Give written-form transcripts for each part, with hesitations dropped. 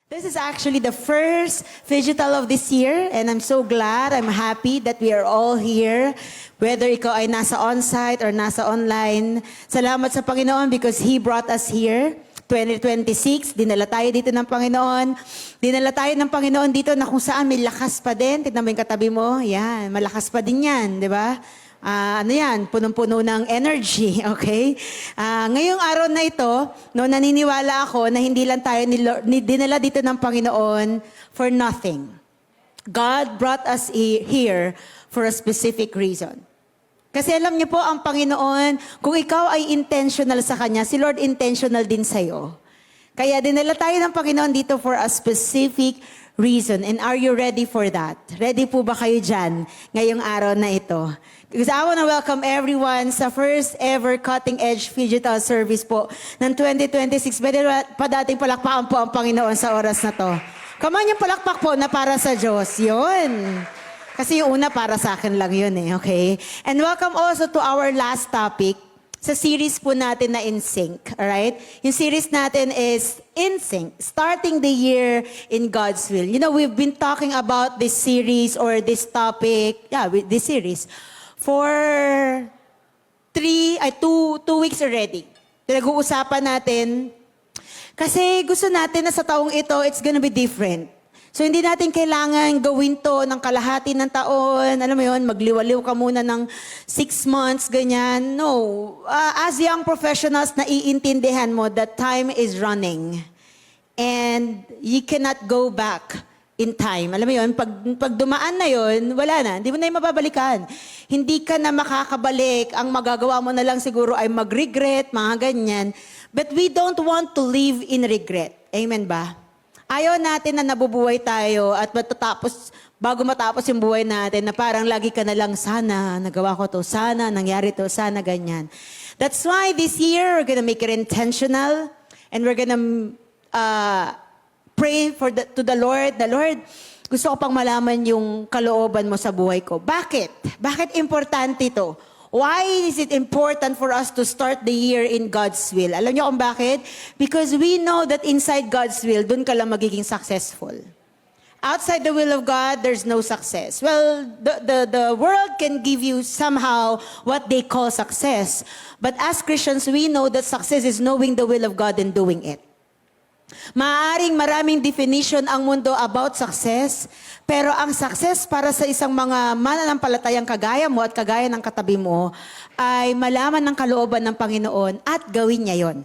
This is actually the first Digital of this year, and I'm so glad, I'm happy that we are all here. Whether ikaw ay nasa on-site or nasa online, salamat sa Panginoon because He brought us here. 2026, dinala tayo dito ng Panginoon. Dinala tayo ng Panginoon dito na kung saan may lakas pa din. Tignan mo yung katabi mo, yan, malakas pa din yan, di ba? Ano yan, punong-puno ng energy, okay? Ngayong araw na ito, no, naniniwala ako na hindi lang tayo dinala dito ng Panginoon for nothing. God brought us here for a specific reason. Kasi alam niyo po, ang Panginoon, kung ikaw ay intentional sa Kanya, si Lord intentional din sa'yo. Kaya dinala tayo ng Panginoon dito for a specific reason. And are you ready for that? Ready po ba kayo dyan ngayong araw na ito? Because I want to welcome everyone sa first ever Cutting Edge Digital Service po ng 2026. Pwede pa dating palakpakan po ang Panginoon sa oras na to. Come on, yung palakpak po na para sa Diyos. Yun. Kasi yung una para sa akin lang yun eh, okay? And welcome also to our last topic sa series po natin na In Sync, alright? Yung series natin is In Sync, starting the year in God's will. You know, we've been talking about this series or this topic, this series, for two weeks already. Pinag-uusapan natin kasi gusto natin na sa taong ito, it's gonna be different. So hindi natin kailangan gawin to ng kalahati ng taon, alam mo yun, magliwaliw ka muna ng 6 months, ganyan. No. As young professionals, naiintindihan mo that time is running. And you cannot go back in time. Alam mo yun, pag dumaan na yun, wala na. Hindi mo na yung mababalikan. Hindi ka na makakabalik. Ang magagawa mo na lang siguro ay mag-regret, mga ganyan. But we don't want to live in regret. Amen ba? Ayaw natin na nabubuhay tayo at bago matapos yung buhay natin na parang lagi ka na lang, sana, nagawa ko to, sana, nangyari to, sana, ganyan. That's why this year, we're gonna make it intentional and we're gonna pray to the Lord. The Lord, gusto ko pang malaman yung kalooban mo sa buhay ko. Bakit? Bakit importante ito? Why is it important for us to start the year in God's will? Alam niyo kung bakit? Because we know that inside God's will, dun ka lang magiging successful. Outside the will of God, there's no success. Well, the world can give you somehow what they call success. But as Christians, we know that success is knowing the will of God and doing it. Maaaring maraming definition ang mundo about success, pero ang success para sa isang mga mananampalatayang kagaya mo at kagaya ng katabi mo ay malaman ng kalooban ng Panginoon at gawin niya yon.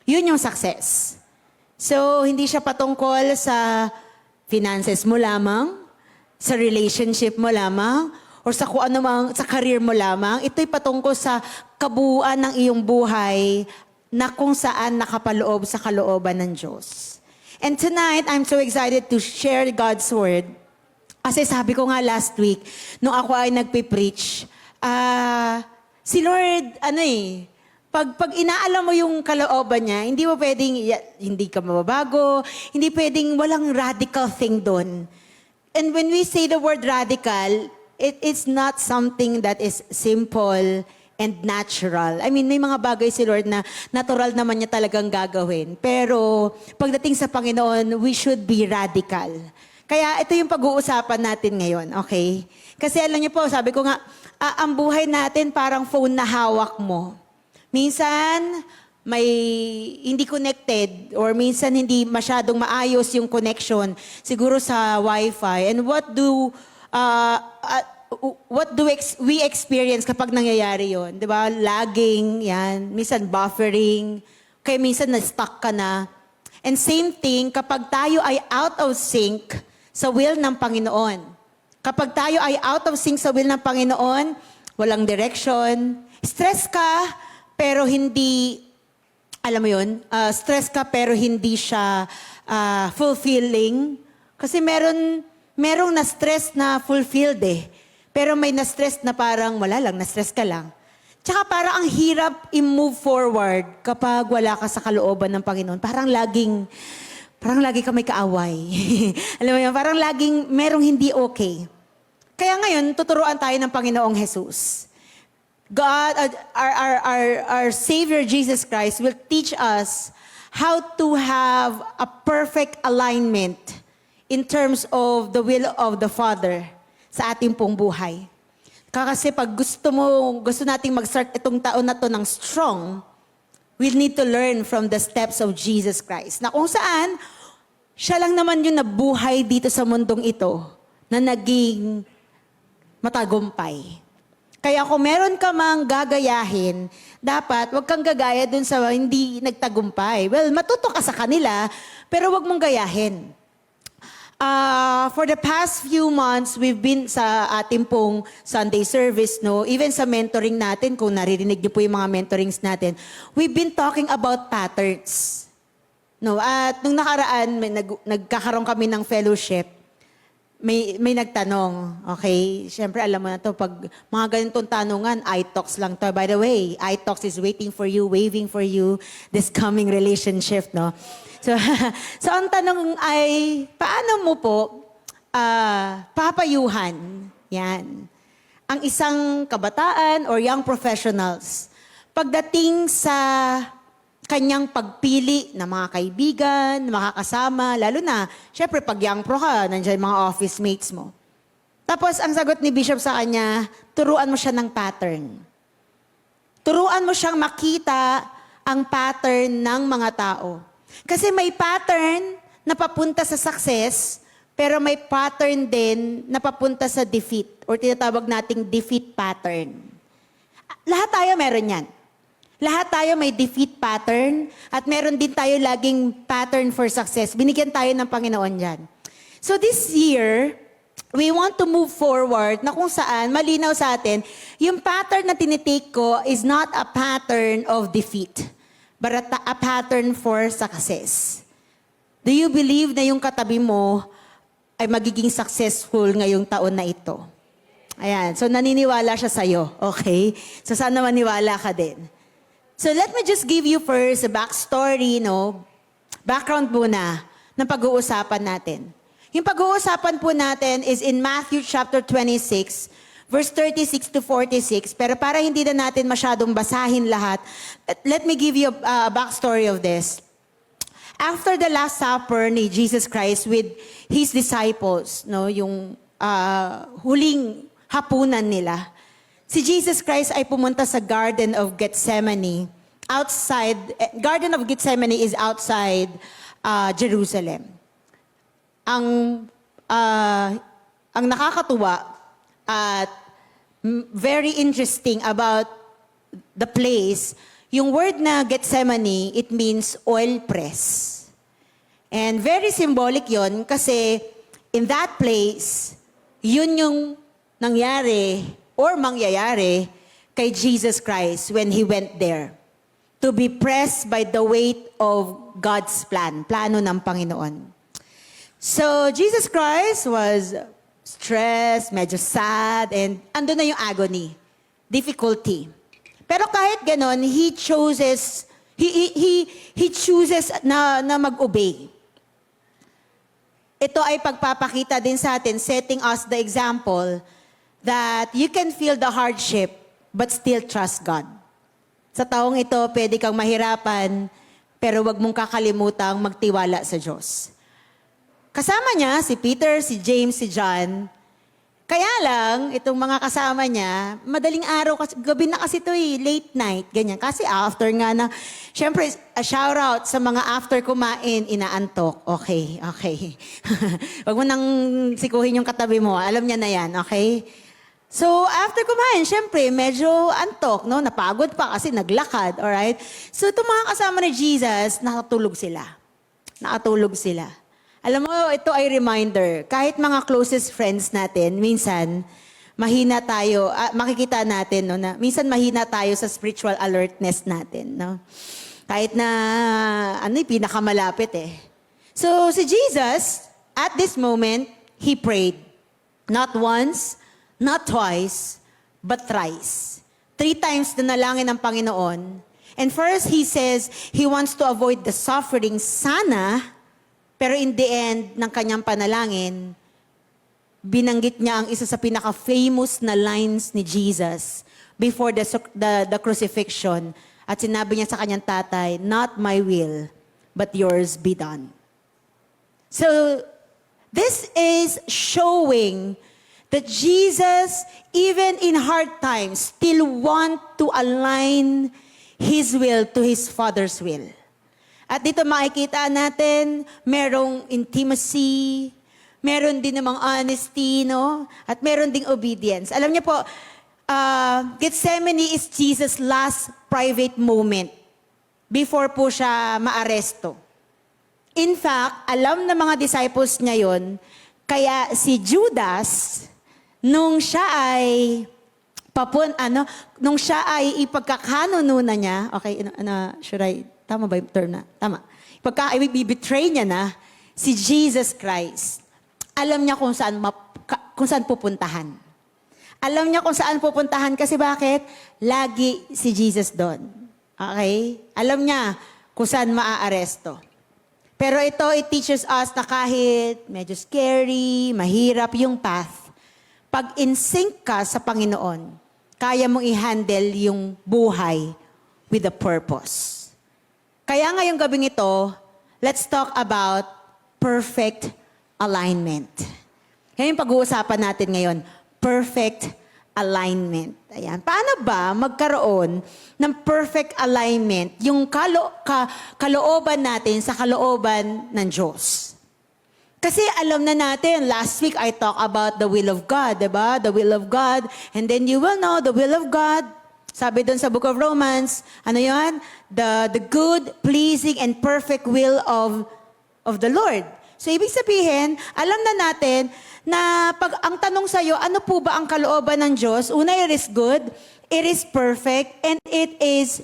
Yun yung success. So, hindi siya patungkol sa finances mo lamang, sa relationship mo lamang, or sa kung ano mang, sa career mo lamang. Ito'y patungkol sa kabuuan ng iyong buhay na kung saan nakapaloob sa kalooban ng Diyos. And tonight, I'm so excited to share God's Word. Kasi sabi ko nga last week, nung ako ay nagpipreach, si Lord, pag inaalam mo yung kalooban niya, hindi mo pwedeng, hindi ka mababago, hindi pwedeng walang radical thing doon. And when we say the word radical, it's not something that is simple and natural. I mean, may mga bagay si Lord na natural naman niya talagang gagawin. Pero pagdating sa Panginoon, we should be radical. Kaya ito yung pag-uusapan natin ngayon, okay? Kasi alam niyo po, sabi ko nga, ang buhay natin parang phone na hawak mo. Minsan, may hindi connected or minsan hindi masyadong maayos yung connection siguro sa Wi-Fi. And what do we experience kapag nangyayari yon? Di ba? Lagging, yan. Minsan buffering. Kaya minsan na-stuck ka na. And same thing, kapag tayo ay out of sync sa will ng Panginoon. Kapag tayo ay out of sync sa will ng Panginoon, walang direction. Stress ka, pero hindi, alam mo yun, stress ka pero hindi siya fulfilling. Kasi merong na-stress na fulfilled eh. Pero may na-stress na parang wala lang, na-stress ka lang. Tsaka parang ang hirap i-move forward kapag wala ka sa kalooban ng Panginoon. Parang lagi ka may kaaway. Alam mo yun, parang laging merong hindi okay. Kaya ngayon, tuturuan tayo ng Panginoong Jesus. God, our Savior Jesus Christ will teach us how to have a perfect alignment in terms of the will of the Father sa ating pong buhay. Kasi pag gusto nating mag-start itong taon na to ng strong, we need to learn from the steps of Jesus Christ. Na kung saan, siya lang naman yung nabuhay dito sa mundong ito na naging matagumpay. Kaya kung meron ka mang gagayahin, dapat wag kang gagaya dun sa hindi nagtagumpay. Well, matuto ka sa kanila, pero wag mong gayahin. For the past few months, we've been sa ating pong Sunday service, no? Even sa mentoring natin, kung naririnig niyo po yung mga mentorings natin, we've been talking about patterns. No? At nung nakaraan, nagkakaroon kami ng fellowship. May nagtanong, okay? Siyempre, alam mo na to, pag mga ganitong tanungan, iTalks lang to. By the way, iTalks is waiting for you, waving for you, this coming relationship, no? So, so ang tanong ay, paano mo po papayuhan, yan, ang isang kabataan or young professionals pagdating sa kanyang pagpili ng mga kaibigan, makakasama, lalo na, syempre, pag young pro ka, nandiyan mga office mates mo. Tapos, ang sagot ni Bishop sa kanya, turuan mo siya ng pattern. Turuan mo siyang makita ang pattern ng mga tao. Kasi may pattern na papunta sa success, pero may pattern din na papunta sa defeat, or tinatawag nating defeat pattern. Lahat tayo meron yan. Lahat tayo may defeat pattern at meron din tayo laging pattern for success. Binigyan tayo ng Panginoon dyan. So this year, we want to move forward na kung saan malinaw sa atin, yung pattern na tinitake ko is not a pattern of defeat, but a pattern for success. Do you believe na yung katabi mo ay magiging successful ngayong taon na ito? Ayan, so naniniwala siya sa'yo, okay? So sana maniwala ka din. So let me just give you first a backstory, no? Background muna ng pag-uusapan natin. Yung pag-uusapan po natin is in Matthew chapter 26, verse 36 to 46. Pero para hindi na natin masyadong basahin lahat, let me give you a backstory of this. After the Last Supper ni Jesus Christ with His disciples, no, yung huling hapunan nila, si Jesus Christ ay pumunta sa Garden of Gethsemane. Garden of Gethsemane is outside Jerusalem. Ang nakakatuwa at very interesting about the place, yung word na Gethsemane, it means oil press. And very symbolic yon kasi in that place, yun yung nangyari or mangyayari kay Jesus Christ when He went there. To be pressed by the weight of God's plan, plano ng Panginoon. So, Jesus Christ was stressed, medyo sad, and ando na yung agony, difficulty. Pero kahit ganon, He chooses na mag-obey. Ito ay pagpapakita din sa atin, setting us the example that you can feel the hardship but still trust God. Sa taong ito, pwede kang mahirapan, pero wag mong kakalimutang magtiwala sa Diyos. Kasama niya si Peter, si James, si John. Kaya lang, itong mga kasama niya, madaling araw, gabi na kasi ito late night, ganyan. Kasi after nga na, syempre, a shout out sa mga after kumain, inaantok. Okay. Wag mo nang sikuhin yung katabi mo, alam niya na yan, okay? So, after kumain, syempre, medyo antok, no? Napagod pa kasi naglakad, alright? So, itong mga kasama ni Jesus, nakatulog sila. Alam mo, ito ay reminder. Kahit mga closest friends natin, minsan, mahina tayo, makikita natin, no? Na, minsan mahina tayo sa spiritual alertness natin, no? Kahit na, pinakamalapit eh. So, si Jesus, at this moment, He prayed. Not once, not twice, but thrice. 3 times na nalangin ng Panginoon. And first, He says, He wants to avoid the suffering sana, pero in the end ng kanyang panalangin, binanggit niya ang isa sa pinaka-famous na lines ni Jesus before the crucifixion. At sinabi niya sa kanyang tatay, not my will, but yours be done. So, this is showing that Jesus, even in hard times, still want to align His will to His Father's will. At dito makikita natin, merong intimacy, meron din namang honesty, no? At meron ding obedience. Alam niyo po, Gethsemane is Jesus' last private moment before po siya maaresto. In fact, alam ng mga disciples niya yon, kaya si Judas, nung siya ay nung siya ay ipagkakanununan niya, okay, should I, tama ba yung term na? Tama. Ibibetray niya na si Jesus Christ. Alam niya kung saan pupuntahan. Alam niya kung saan pupuntahan kasi bakit? Lagi si Jesus doon. Okay? Alam niya kung saan maaaresto. Pero ito, it teaches us na kahit medyo scary, mahirap yung path, pag in sync ka sa Panginoon, kaya mong i-handle yung buhay with a purpose. Kaya ngayong gabing ito, let's talk about perfect alignment. Yan yung pag-uusapan natin ngayon, perfect alignment. Ayan. Paano ba magkaroon ng perfect alignment yung kalooban natin sa kalooban ng Diyos? Kasi alam na natin, last week I talked about the will of God, diba? The will of God. And then you will know the will of God. Sabi doon sa book of Romans, ano yan? The good, pleasing, and perfect will of the Lord. So ibig sabihin, alam na natin na pag ang tanong sa'yo, ano po ba ang kalooban ng Diyos? Una, it is good, it is perfect, and it is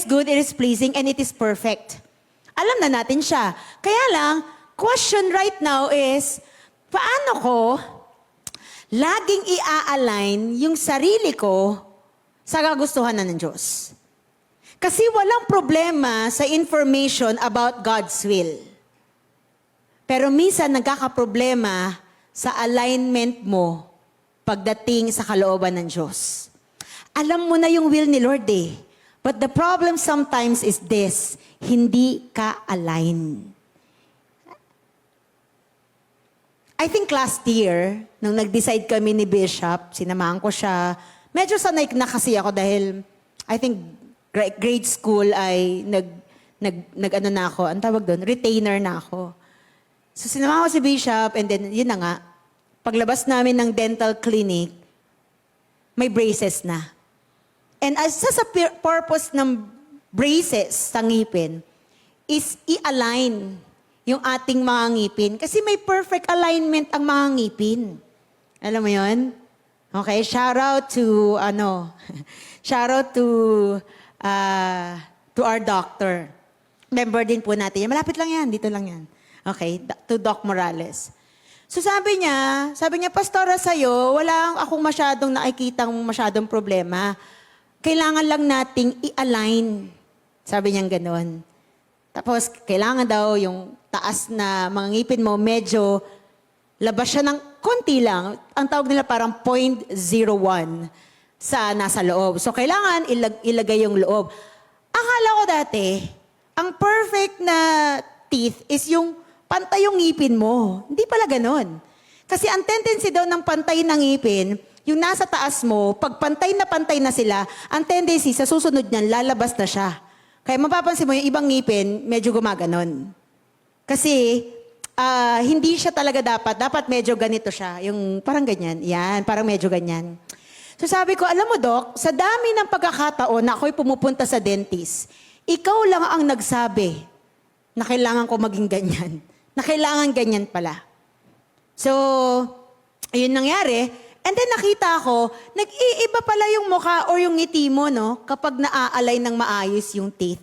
good, it is pleasing, and it is perfect. Alam na natin siya. Kaya lang, question right now is, paano ko laging i-align yung sarili ko sa kagustuhan ng Diyos? Kasi walang problema sa information about God's will. Pero minsan nagkakaproblema sa alignment mo pagdating sa kalooban ng Diyos. Alam mo na yung will ni Lord eh. But the problem sometimes is this, hindi ka align. I think last year, nung nag-decide kami ni Bishop, sinamahan ko siya, medyo sanay na kasi ako dahil I think grade school ay nag-ano na ako, ang tawag doon, retainer na ako. So sinamahan ko si Bishop and then yun na nga, paglabas namin ng dental clinic, may braces na. And as sa purpose ng braces sa ngipin is i-align yung ating mga ngipin. Kasi may perfect alignment ang mga ngipin. Alam mo yon? Okay, shout out to our doctor. Member din po natin. Malapit lang yan, dito lang yan. Okay, to Doc Morales. So sabi niya, Pastora, sa'yo, wala akong nakikitang masyadong problema. Kailangan lang nating i-align. Sabi niya gano'n. Tapos, kailangan daw yung taas na mga ngipin mo, medyo labas siya ng konti lang. Ang tawag nila parang 0.01 sa nasa loob. So, kailangan ilagay yung loob. Akala ko dati, ang perfect na teeth is yung pantay yung ngipin mo. Hindi pala gano'n. Kasi ang tendency daw ng pantay ng ngipin, yung nasa taas mo, pag pantay na sila, ang tendency sa susunod niyan, lalabas na siya. Kaya mapapansin mo, yung ibang ngipin, medyo gumaganon. Kasi, hindi siya talaga dapat medyo ganito siya. Yung parang ganyan. Yan, parang medyo ganyan. So sabi ko, alam mo Doc, sa dami ng pagkakataon na ako'y pumupunta sa dentist, ikaw lang ang nagsabi na kailangan ko maging ganyan. Na kailangan ganyan pala. So, ayun nangyari. And then nakita ko, nag-iiba pala yung mukha or yung ngiti mo, no? Kapag naaalay ng maayos yung teeth.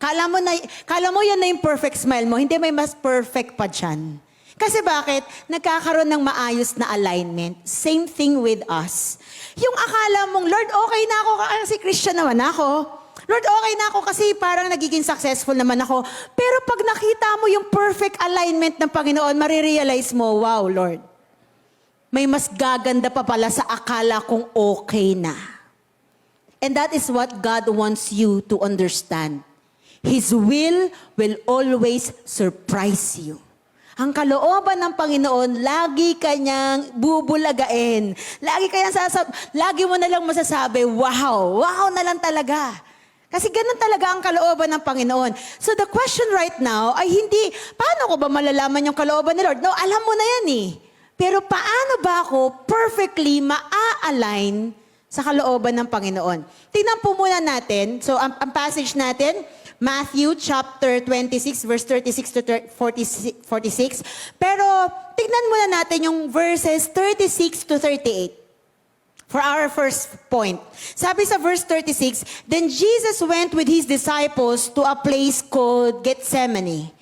Kala mo yan na yung perfect smile mo, hindi may mas perfect pa dyan. Kasi bakit? Nagkakaroon ng maayos na alignment. Same thing with us. Yung akala mong, Lord, okay na ako kasi Christian naman ako. Lord, okay na ako kasi parang nagiging successful naman ako. Pero pag nakita mo yung perfect alignment ng Panginoon, marirealize mo, wow, Lord, may mas gaganda pa pala sa akala kong okay na. And that is what God wants you to understand. His will always surprise you. Ang kalooban ng Panginoon, lagi kanyang bubulagain. Lagi mo na lang masasabi, wow, wow na lang talaga. Kasi ganun talaga ang kalooban ng Panginoon. So the question right now ay hindi, paano ko ba malalaman yung kalooban ni Lord? No, alam mo na yan eh. Pero paano ba ako perfectly maa-align sa kalooban ng Panginoon? Tingnan po muna natin. So ang passage natin, Matthew chapter 26, verse 36 to 46. Pero tignan muna natin yung verses 36 to 38 for our first point. Sabi sa verse 36, Then Jesus went with his disciples to a place called Gethsemane.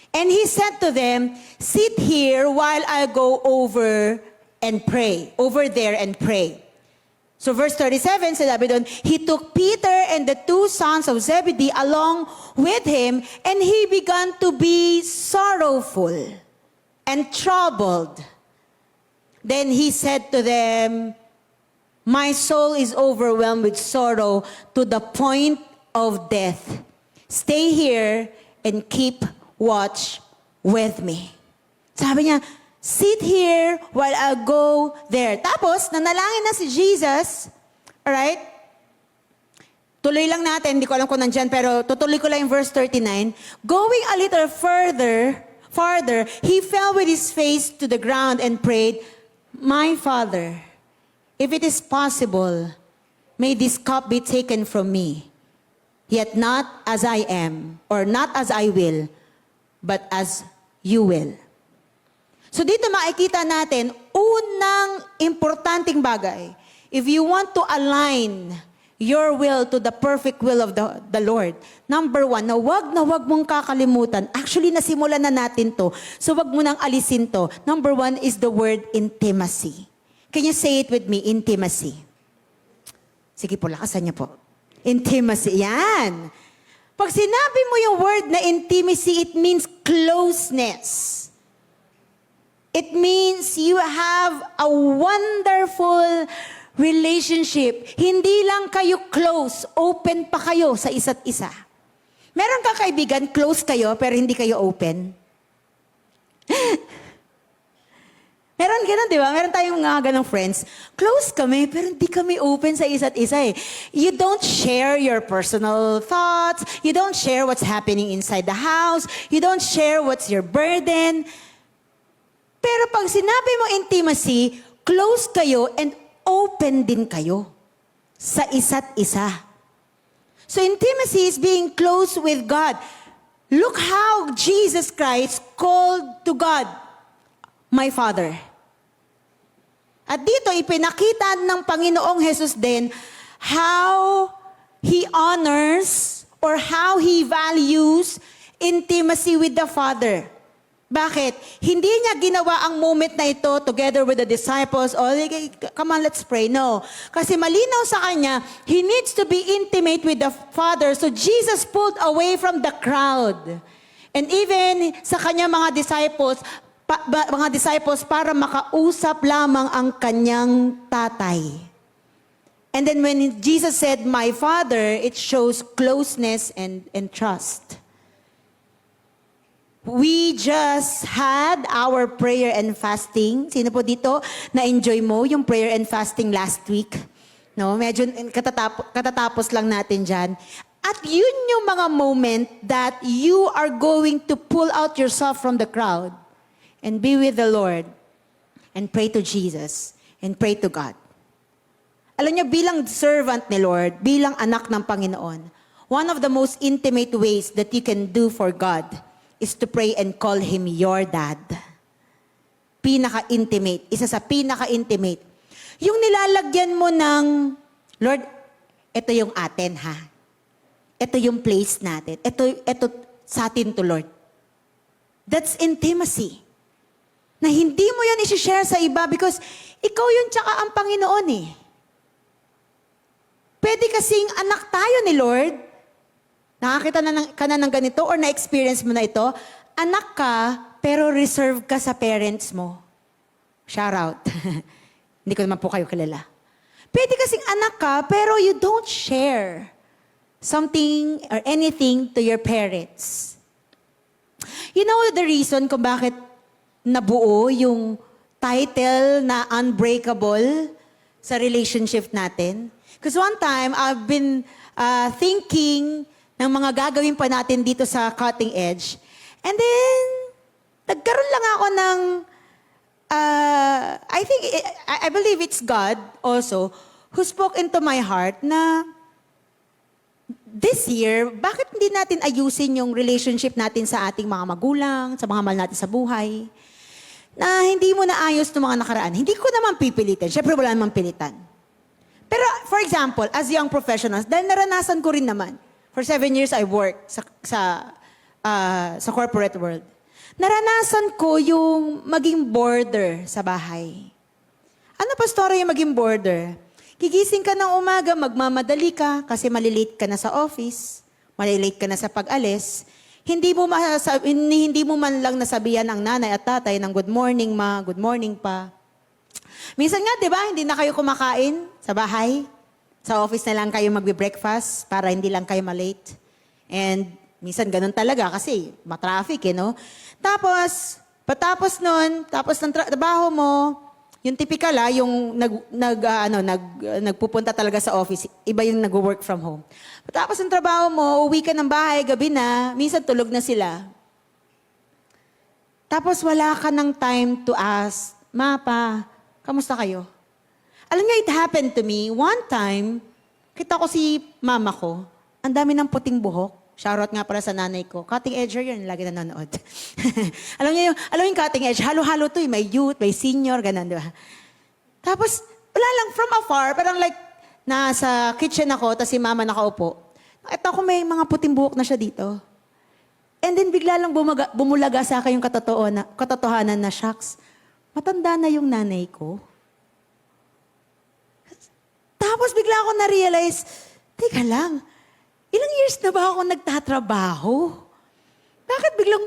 And he said to them, Sit here while I go over there and pray. So verse 37, sabi doon, He took Peter and the two sons of Zebedee along with him, and he began to be sorrowful and troubled. Then he said to them, My soul is overwhelmed with sorrow to the point of death. Stay here and keep watch with me. Sabi niya, sit here while I go there. Tapos, nanalangin na si Jesus. Alright? Tuloy lang natin, hindi ko alam kung nandyan, pero tutuloy ko lang yung verse 39. Going a little farther, he fell with his face to the ground and prayed, My Father, if it is possible, may this cup be taken from me. Yet not as I am, or not as I will, but as you will. So dito makikita natin, unang importanteng bagay, if you want to align your will to the perfect will of the Lord, number one, na wag mong kakalimutan. Actually, nasimulan na natin to, so wag mo nang alisin to. Number one is the word intimacy. Can you say it with me? Intimacy. Sige po, lakasan niyo po. Intimacy. Yan. Pag sinabi mo yung word na intimacy, it means closeness. It means you have a wonderful relationship. Hindi lang kayo close, open pa kayo sa isa't isa. Meron ka kaibigan, close kayo, pero hindi kayo open. Meron ganun, di ba? Meron tayong mga ganong friends. Close kami, pero hindi kami open sa isa't isa eh. You don't share your personal thoughts. You don't share what's happening inside the house. You don't share what's your burden. Pero pag sinabi mo intimacy, close kayo and open din kayo sa isa't isa. So intimacy is being close with God. Look how Jesus Christ called to God, My Father. At dito, ipinakita ng Panginoong Jesus din how He honors or how He values intimacy with the Father. Bakit? Hindi niya ginawa ang moment na ito together with the disciples. Oh, come on, let's pray. No. Kasi malinaw sa kanya, He needs to be intimate with the Father. So Jesus pulled away from the crowd. And even sa kanya mga disciples para makausap lamang ang kanyang tatay. And then when Jesus said, My Father, it shows closeness and trust. We just had our prayer and fasting. Sino po dito na-enjoy mo yung prayer and fasting last week? No, medyo katatapos lang natin dyan. At yun yung mga moment that you are going to pull out yourself from the crowd and be with the Lord and pray to Jesus and pray to God. Alam niyo, bilang servant ni Lord, bilang anak ng Panginoon, one of the most intimate ways that you can do for God is to pray and call Him your dad. Pinaka-intimate. Isa sa pinaka-intimate. Yung nilalagyan mo ng, Lord, ito yung atin ha. Ito yung place natin. Ito sa atin to Lord. That's intimacy. Na hindi mo yan isi-share sa iba because ikaw yun tsaka ang Panginoon eh. Pwede kasing anak tayo ni Lord. Nakakita ka na ng ganito or na-experience mo na ito, anak ka, pero reserve ka sa parents mo. Shout out. Hindi ko naman po kayo kilala. Pwede kasing anak ka, pero you don't share something or anything to your parents. You know the reason kung bakit nabuo yung title na unbreakable sa relationship natin? Because one time, I've been thinking ng mga gagawin pa natin dito sa Cutting Edge. And then, nagkaroon lang ako ng, I believe it's God also, who spoke into my heart na this year, bakit hindi natin ayusin yung relationship natin sa ating mga magulang, sa mga mahal natin sa buhay, na hindi mo naayos ng mga nakaraan. Hindi ko naman pipilitin. Siyempre, wala namang pilitan. Pero, for example, as young professionals, dahil naranasan ko rin naman, for 7 years I worked sa corporate world. Naranasan ko yung maging border sa bahay. Ano, pastora, yung maging border? Gigising ka ng umaga, magmamadali ka kasi malilate ka na sa office, malilate ka na sa pag-alis. Hindi mo man lang nasabihan ang nanay at tatay ng good morning ma, good morning pa. Minsan nga, di ba, hindi na kayo kumakain sa bahay. Sa office na lang kayo magbe-breakfast para hindi lang kayo malate. And minsan ganun talaga kasi matraffic, no? Tapos, patapos nun, tapos ng trabaho mo, yung typical yung nagpupunta talaga sa office, iba yung nag-work from home. Patapos ng trabaho mo, uwi ka ng bahay, gabi na, minsan tulog na sila. Tapos wala ka ng time to ask, Ma, Pa, kamusta kayo? Alam niyo, it happened to me. One time, kita ko si mama ko, ang dami ng puting buhok. Shoutout nga pala sa nanay ko. Cutting edger yun, lagi nanonood. alam niyo yung cutting edge, halo-halo to may youth, may senior, ganun, di ba? Tapos, wala lang, from afar, parang like, nasa kitchen ako, tapos si mama nakaupo. Nakita ko may mga puting buhok na siya dito. And then, bigla lang bumulaga sa akin yung katotohanan na, shucks, matanda na yung nanay ko. Tapos bigla ako na-realize, teka lang, ilang years na ba ako nagtatrabaho? Bakit biglang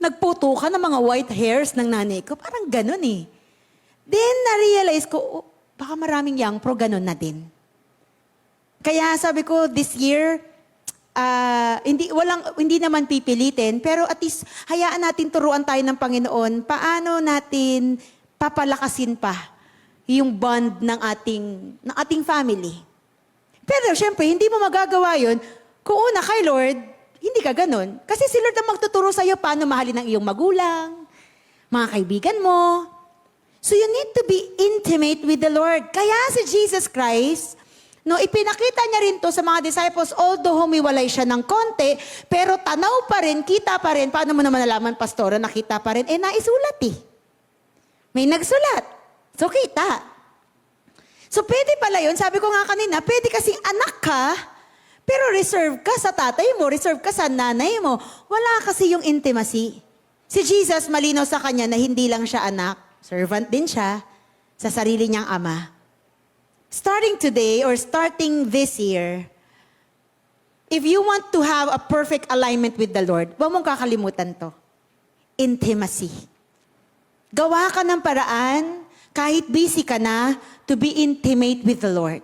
nagputo ka ng mga white hairs ng nanay ko? Parang ganun eh. Then na-realize ko, baka maraming young pro ganun na din. Kaya sabi ko, this year, hindi naman pipilitin, pero at least hayaan natin turuan tayo ng Panginoon paano natin papalakasin pa yung bond ng ating family. Pero syempre, hindi mo magagawa yun kung una kay Lord, hindi ka ganun. Kasi si Lord ang magtuturo sa'yo paano mahalin ang iyong magulang, mga kaibigan mo. So you need to be intimate with the Lord. Kaya si Jesus Christ, ipinakita niya rin to sa mga disciples, although humiwalay siya ng konti, pero tanaw pa rin, kita pa rin. Paano mo naman nalaman, pastora, nakita pa rin? Naisulat eh. May nagsulat. So, kita. So, pwede pala yun. Sabi ko nga kanina, pwede kasing anak ka, pero reserve ka sa tatay mo, reserve ka sa nanay mo. Wala kasi yung intimacy. Si Jesus, malinaw sa kanya na hindi lang siya anak, servant din siya sa sarili niyang ama. Starting today or starting this year, if you want to have a perfect alignment with the Lord, huwag mong kakalimutan to. Intimacy. Gawa ka ng paraan, kahit busy ka na, to be intimate with the Lord.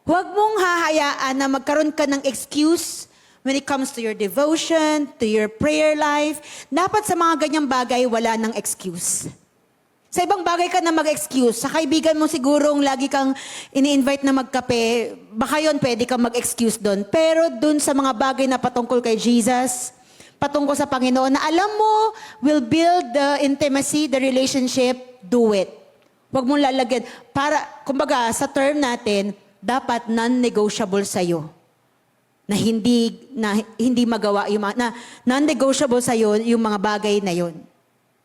Huwag mong hahayaan na magkaroon ka ng excuse when it comes to your devotion, to your prayer life. Dapat sa mga ganyang bagay, wala ng excuse. Sa ibang bagay ka na mag-excuse. Sa kaibigan mo sigurong lagi kang ini-invite na magkape, baka yun pwede kang mag-excuse doon. Pero doon sa mga bagay na patungkol kay Jesus, patungkol sa Panginoon, na alam mo, will build the intimacy, the relationship, do it. Huwag mong lalagyan. Para, kumbaga, sa term natin, dapat non-negotiable sa'yo. Na hindi magawa, na non-negotiable sa'yo yung mga bagay na yun.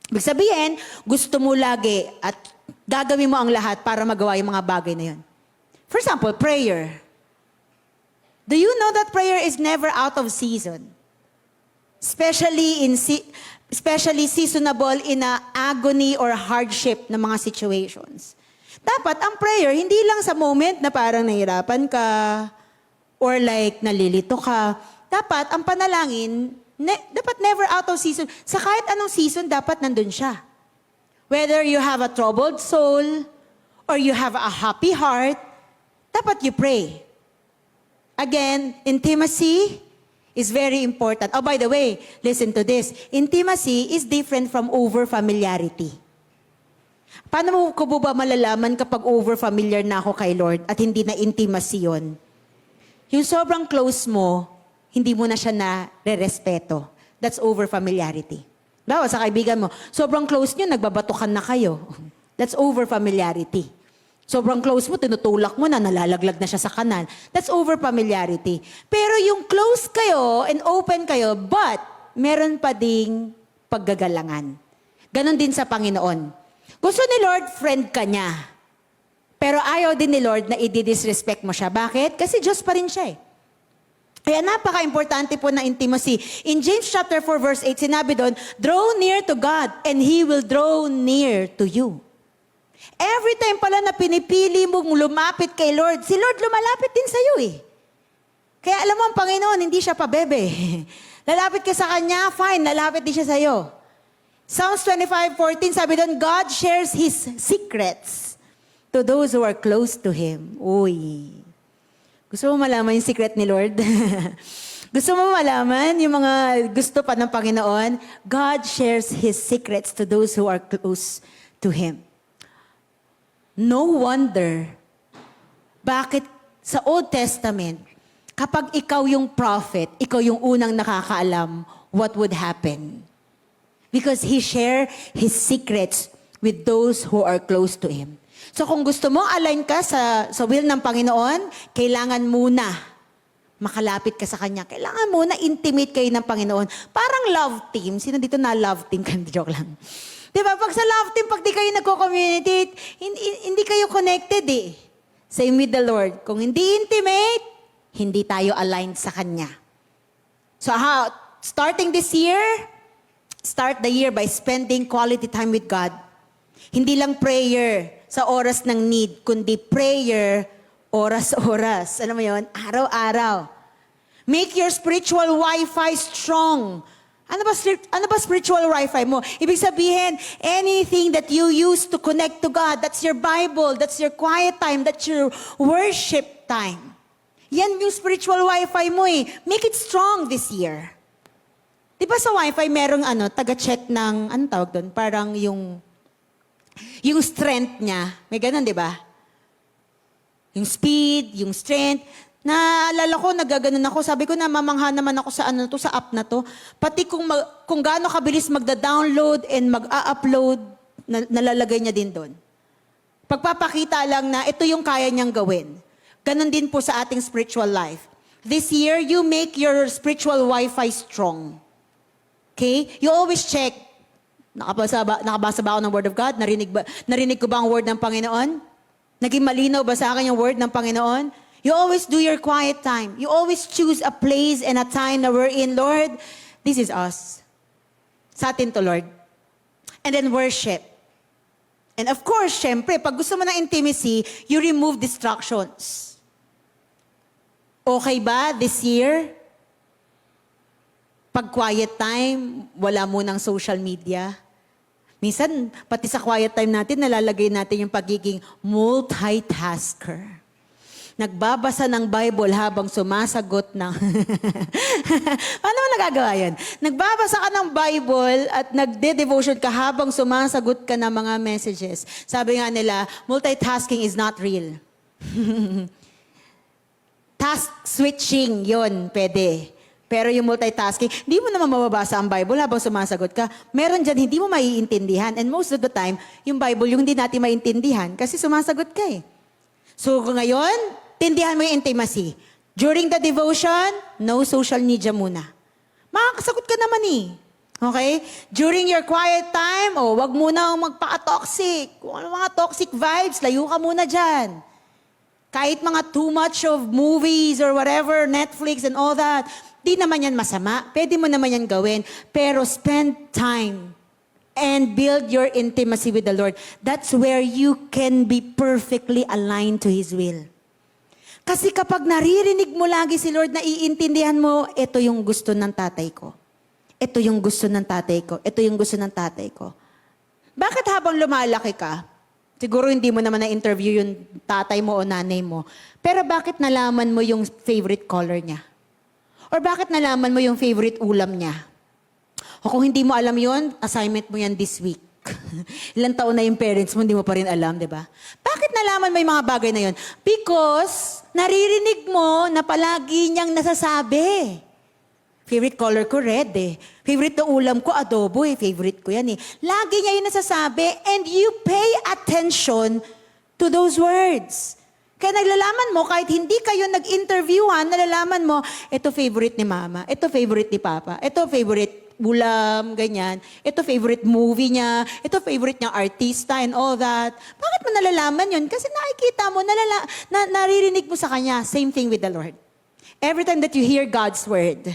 Ibig sabihin, gusto mo lagi at gagawin mo ang lahat para magawa yung mga bagay na yun. For example, prayer. Do you know that prayer is never out of season? Especially seasonable in a agony or hardship na mga situations. Dapat ang prayer, hindi lang sa moment na parang nahirapan ka or like nalilito ka. Dapat ang panalangin, dapat never out of season. Sa kahit anong season, dapat nandun siya. Whether you have a troubled soul or you have a happy heart, dapat you pray. Again, intimacy is very important. Oh, by the way, listen to this. Intimacy is different from over-familiarity. Paano mo ko ba malalaman kapag over-familiar na ako kay Lord at hindi na intimacy yun? Yung sobrang close mo, hindi mo na siya na-respeto. That's over-familiarity. Bawa sa kaibigan mo, sobrang close nyo, nagbabatukan na kayo. That's over-familiarity. Sobrang close mo, tinutulak mo na, nalalaglag na siya sa kanan. That's over-familiarity. Pero yung close kayo and open kayo, but meron pa ding paggagalangan. Ganon din sa Panginoon. Gusto ni Lord, friend ka niya. Pero ayaw din ni Lord na i-disrespect mo siya. Bakit? Kasi Diyos pa rin siya eh. Kaya napaka-importante po na intimacy. In James chapter 4 verse 8, sinabi doon, draw near to God and He will draw near to you. Every time pala na pinipili mong lumapit kay Lord, si Lord lumalapit din sa'yo eh. Kaya alam mo ang Panginoon, hindi siya pabebe. Lalapit ka sa Kanya, fine, lalapit din siya sa'yo. Psalms 25:14, sabi doon, God shares His secrets to those who are close to Him. Uy. Gusto mo malaman yung secret ni Lord? Gusto mo malaman yung mga gusto pa ng Panginoon? God shares His secrets to those who are close to Him. No wonder bakit sa Old Testament, kapag ikaw yung prophet, ikaw yung unang nakakaalam what would happen. Because He share His secrets with those who are close to Him. So kung gusto mo align ka sa will ng Panginoon, kailangan muna makalapit ka sa Kanya. Kailangan muna intimate kayo ng Panginoon. Parang love team. Sino dito na love team? Joke lang. Diba? Pag sa love team, pag di kayo nagko-communicate, hindi kayo connected eh. Same with the Lord. Kung hindi intimate, hindi tayo aligned sa Kanya. So starting this year, start the year by spending quality time with God. Hindi lang prayer sa oras ng need, kundi prayer oras-oras. Alam mo yun? Araw-araw. Make your spiritual Wi-Fi strong. Ano ba spiritual Wi-Fi mo? Ibig sabihin, anything that you use to connect to God, that's your Bible, that's your quiet time, that's your worship time. Yan yung spiritual Wi-Fi mo eh. Make it strong this year. Di ba sa Wi-Fi merong taga-check ng, anong tawag doon? Parang yung strength niya. May ganun, di ba? Yung speed, yung strength. Naalala ko, nagaganon ako. Sabi ko na, mamangha naman ako sa sa app na to. Pati kung gaano kabilis magda-download and mag-a-upload, nalalagay niya din doon. Pagpapakita lang na ito yung kaya niyang gawin. Ganon din po sa ating spiritual life. This year, you make your spiritual Wi-Fi strong. Okay? You always check. Nakabasa ba ako ng Word of God? Narinig ko ba ang Word ng Panginoon? Naging malinaw ba sa akin yung Word ng Panginoon? You always do your quiet time. You always choose a place and a time na we're in, Lord, this is us. Sa atin to, Lord. And then worship. And of course, syempre, pag gusto mo ng intimacy, you remove distractions. Okay ba this year? Pag quiet time, wala mo ng social media. Minsan, pati sa quiet time natin, nalalagay natin yung pagiging multitasker. Nagbabasa ng Bible habang sumasagot ng... Paano mo nagagawa yan? Nagbabasa ka ng Bible at nagde-devotion ka habang sumasagot ka ng mga messages. Sabi nga nila, multitasking is not real. Task switching, yon pwede. Pero yung multitasking, hindi mo naman mababasa ang Bible habang sumasagot ka. Meron dyan, hindi mo maiintindihan. And most of the time, yung Bible, yung hindi natin maiintindihan kasi sumasagot ka eh. So ngayon, tindihan mo yung intimacy. During the devotion, no social media muna. Makakasagot ka naman eh. Okay? During your quiet time, wag muna magpaka-toxic. Kung ano mga toxic vibes, layo ka muna dyan. Kahit mga too much of movies or whatever, Netflix and all that, di naman yan masama. Pwede mo naman yan gawin. Pero spend time and build your intimacy with the Lord. That's where you can be perfectly aligned to His will. Kasi kapag naririnig mo lagi si Lord, na iintindihan mo, ito yung gusto ng tatay ko. Ito yung gusto ng tatay ko. Ito yung gusto ng tatay ko. Bakit habang lumalaki ka, Siguro hindi mo naman na-interview yung tatay mo o nanay mo. Pero bakit nalaman mo yung favorite color niya? Or bakit nalaman mo yung favorite ulam niya? O kung hindi mo alam yon, assignment mo yan this week. Ilang taon na yung parents mo, hindi mo pa rin alam, di ba? Bakit nalaman mo yung mga bagay na yon? Because naririnig mo na palagi niyang nasasabi. Favorite color ko, red eh. Favorite na ulam ko, adobo eh. Favorite ko yan eh. Lagi niya yung nasasabi and you pay attention to those words. Kaya naglalaman mo, kahit hindi kayo nag-interviewan, nalalaman mo, ito favorite ni mama, ito favorite ni papa, ito favorite ulam, ganyan. Ito favorite movie niya, ito favorite niyang artista and all that. Bakit mo nalalaman yun? Kasi nakikita mo, naririnig mo sa kanya. Same thing with the Lord. Every time that you hear God's word,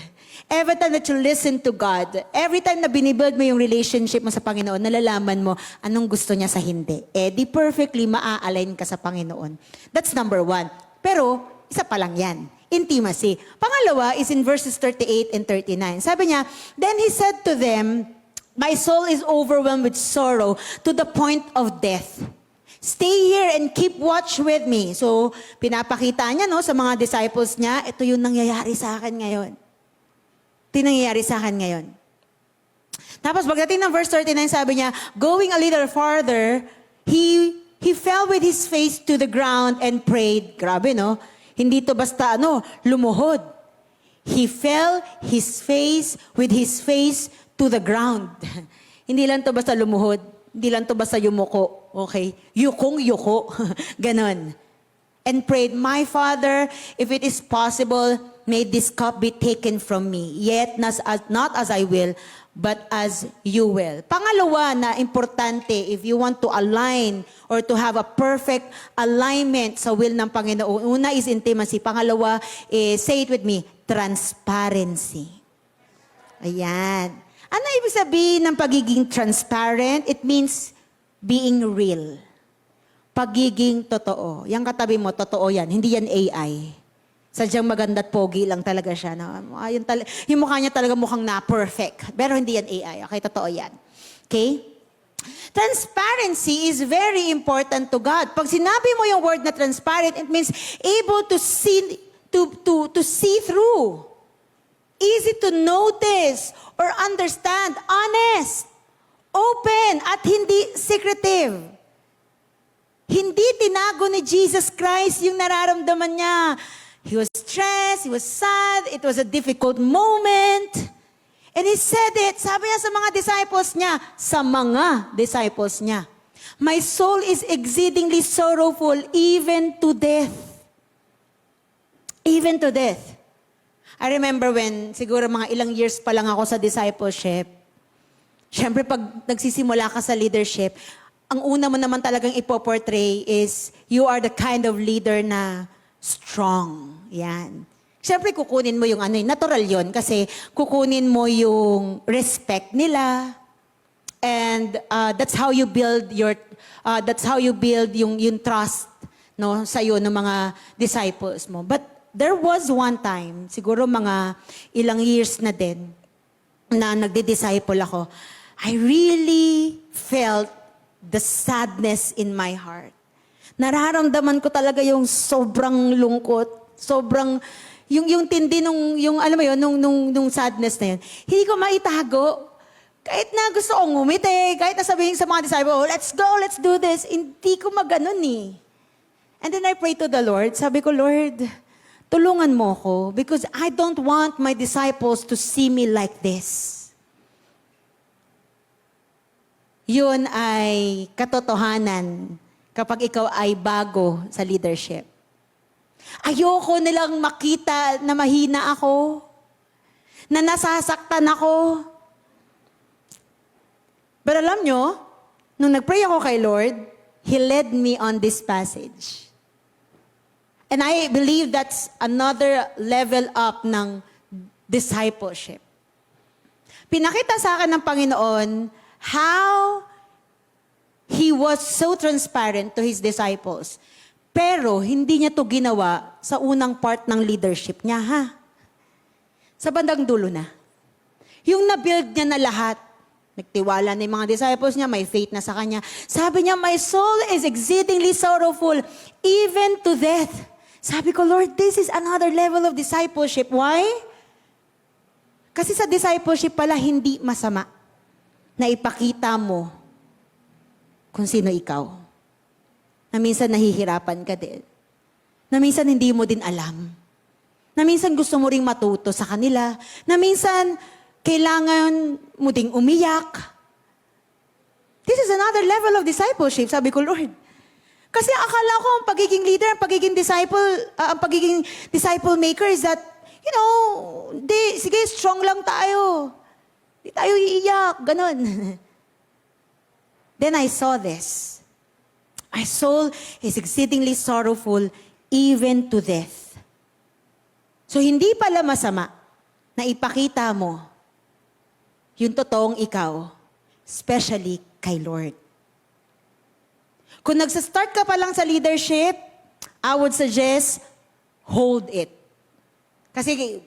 every time that you listen to God, every time na binibuild mo yung relationship mo sa Panginoon, nalalaman mo anong gusto niya sa hindi. Di perfectly maa-align ka sa Panginoon. That's number 1. Pero, isa pa lang yan. Intimacy. Pangalawa is in verses 38 and 39. Sabi niya, then he said to them, my soul is overwhelmed with sorrow to the point of death. Stay here and keep watch with me. So, pinapakita niya sa mga disciples niya, ito yung nangyayari sa akin ngayon. Ito yung nangyayari sa akin ngayon. Tapos, pagdating ng verse 39, sabi niya, going a little farther, he fell with his face to the ground and prayed. Grabe, no? Hindi to basta lumuhod. He fell with his face to the ground. Hindi lang to basta lumuhod. Hindi lang to basta yumuko. Okay? Yukong-yuko. Ganon. And prayed, my Father, if it is possible, may this cup be taken from me. Yet not as I will, but as you will. Pangalawa na importante, if you want to align or to have a perfect alignment sa will ng Panginoon, una is intimacy. Pangalawa is, say it with me, transparency. Ayan. Ano ibig sabihin ng pagiging transparent? It means being real. Pagiging totoo. Yang katabi mo, totoo yan. Hindi yan AI. Sadyang maganda at pogi lang talaga siya. Yung mukha niya talaga mukhang na-perfect. Pero hindi yan AI. Okay, totoo yan. Okay? Transparency is very important to God. Pag sinabi mo yung word na transparent, it means able to see, to see through. Easy to notice or understand. Honest. Open at hindi secretive. Hindi tinago ni Jesus Christ yung nararamdaman niya. He was stressed, he was sad, it was a difficult moment. And he said it, sabi niya sa mga disciples niya, my soul is exceedingly sorrowful, even to death. Even to death. I remember when, siguro mga ilang years pa lang ako sa discipleship, syempre pag nagsisimula ka sa leadership, ang una mo naman talagang ipoportray is, you are the kind of leader na strong. Yan. Siyempre, kukunin mo yung natural yon kasi kukunin mo yung respect nila. And that's how you build yung trust sa iyo ng mga disciples mo. But there was one time, siguro mga ilang years na din, na nagdi-disciple ako. I really felt the sadness in my heart. Nararamdaman ko talaga yung sobrang lungkot, sobrang yung tindi nung sadness na yun. Hindi ko maitago. Kahit na gusto kong ngumiti, kahit na sabihin sa mga disciples, oh, let's go, let's do this. Hindi ko maganon eh. And then I pray to the Lord. Sabi ko, Lord, tulungan mo ko because I don't want my disciples to see me like this. Yun ay katotohanan kapag ikaw ay bago sa leadership. Ayoko nilang makita na mahina ako, na nasasaktan ako. But alam nyo, nung nagpray ako kay Lord, He led me on this passage. And I believe that's another level up ng discipleship. Pinakita sa akin ng Panginoon how He was so transparent to His disciples. Pero hindi niya to ginawa sa unang part ng leadership niya, ha? Sa bandang dulo na. Yung na-build niya na lahat, Nagtiwala na yung mga disciples niya, may faith na sa kanya. Sabi niya, my soul is exceedingly sorrowful, even to death. Sabi ko, Lord, this is another level of discipleship. Why? Kasi sa discipleship pala, hindi masama na ipakita mo kung sino ikaw. Na minsan nahihirapan ka din. Na minsan hindi mo din alam. Na minsan gusto mo ring matuto sa kanila. Na minsan kailangan mo ding umiyak. This is another level of discipleship. Sabi ko, Lord. Kasi akala ko ang pagiging leader, ang pagiging disciple maker is that, sige, strong lang tayo. Di tayo iiyak, ganon. Then I saw this. My soul is exceedingly sorrowful, even to death. So hindi pala masama na ipakita mo yung totoong ikaw, especially kay Lord. Kung nagsa-start ka pa lang sa leadership, I would suggest, hold it. Kasi,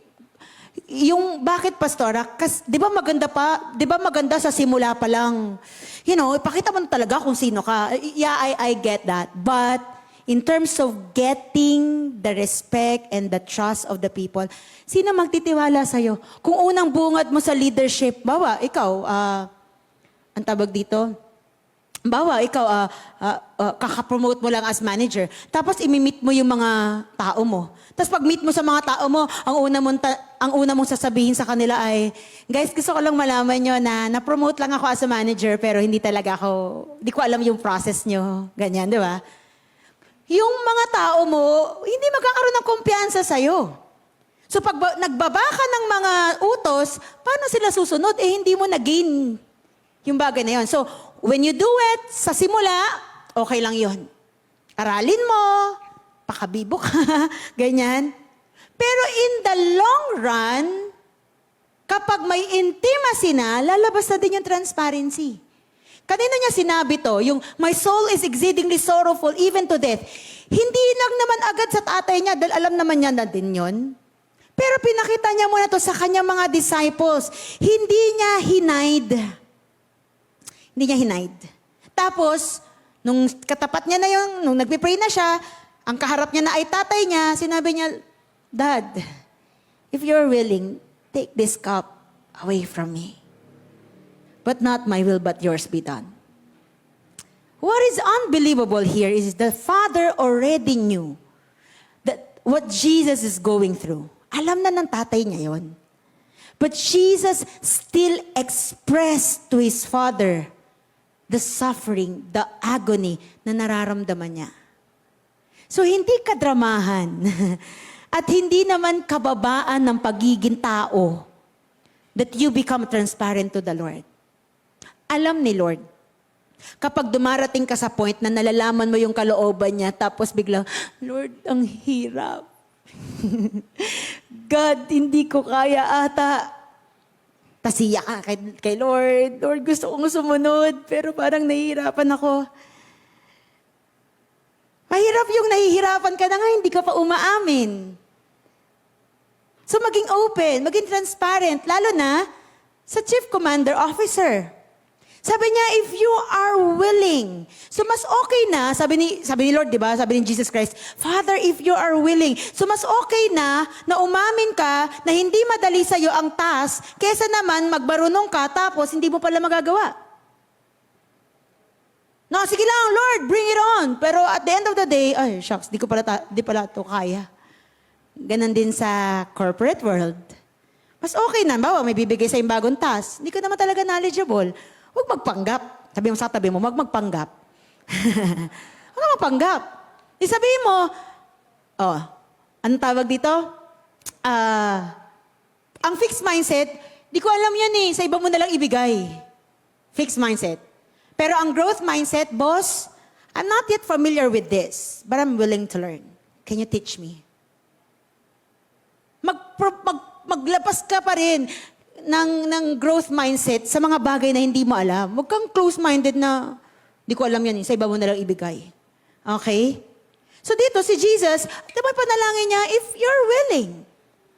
bakit pastora? Kasi, di ba maganda sa simula pa lang? Ipakita mo talaga kung sino ka. Yeah, I get that. But, in terms of getting the respect and the trust of the people, sino magtitiwala sa'yo? Kung unang bungad mo sa leadership, ikaw, ang tawag dito, ikaw, kakapromote mo lang as manager, tapos imimit mo yung mga tao mo. Tapos pag meet mo sa mga tao mo, ang una mong sasabihin sa kanila ay, guys, gusto ko lang malaman nyo na na-promote lang ako as a manager, pero hindi ko alam yung process nyo. Ganyan, di ba? Yung mga tao mo, hindi magkakaroon ng kumpiyansa sa'yo. So pag nagbaba ka ng mga utos, paano sila susunod? Hindi mo na-gain yung bagay na yun. So, when you do it, sa simula, okay lang yun. Aralin mo, pakabibo ka, ganyan. Pero in the long run, kapag may intimacy na, lalabas na din yung transparency. Kanino niya sinabi to? Yung, my soul is exceedingly sorrowful, even to death. Hindi lang naman agad sa tatay niya, dahil alam naman niya na din yun. Pero pinakita niya muna to sa kanyang mga disciples. Hindi niya hinide. Hindi niya hinide. Tapos, nung katapat niya na nung nagpipray na siya, ang kaharap niya na ay tatay niya, sinabi niya, Dad, if you're willing, take this cup away from me. But not my will, but yours be done. What is unbelievable here is the Father already knew that what Jesus is going through. Alam na ng tatay niya yon. But Jesus still expressed to His Father the suffering, the agony na nararamdaman niya. So hindi kadramahan at hindi naman kababaan ng pagiging tao that you become transparent to the Lord. Alam ni Lord. Kapag dumarating ka sa point na nalalaman mo yung kalooban niya, tapos biglang, Lord, ang hirap. God, hindi ko kaya ata. Tasiya ka kay Lord. Lord, gusto kong sumunod, pero parang nahihirapan ako. Mahirap yung nahihirapan ka na nga, hindi ka pa umaamin. So maging open, maging transparent, lalo na sa Chief Commander Officer. Sabi niya, if you are willing, so mas okay na, sabi ni Lord, di ba? Sabi ni Jesus Christ, Father, if you are willing, so mas okay na umamin ka na hindi madali sa'yo ang task, kesa naman magbarunong ka, tapos hindi mo pala magagawa. No, sige lang, Lord, bring it on. Pero at the end of the day, ay, shucks, di pala ito kaya. Ganon din sa corporate world. Mas okay na, bawa, may bibigay sa yung bagong task. Hindi ka naman talaga knowledgeable. Huwag magpanggap. Sabi mo sa tabi mo, huwag magpanggap. Huwag magpanggap. Sabihin mo, anong tawag dito? Ang fixed mindset, di ko alam yan sa iba mo nalang ibigay. Fixed mindset. Pero ang growth mindset, boss, I'm not yet familiar with this, but I'm willing to learn. Can you teach me? Maglapas ka pa rin ng growth mindset sa mga bagay na hindi mo alam. Huwag kang close-minded na, di ko alam yan, sa iba mo nalang ibigay. Okay? So dito, si Jesus, diba panalangin niya, if you're willing.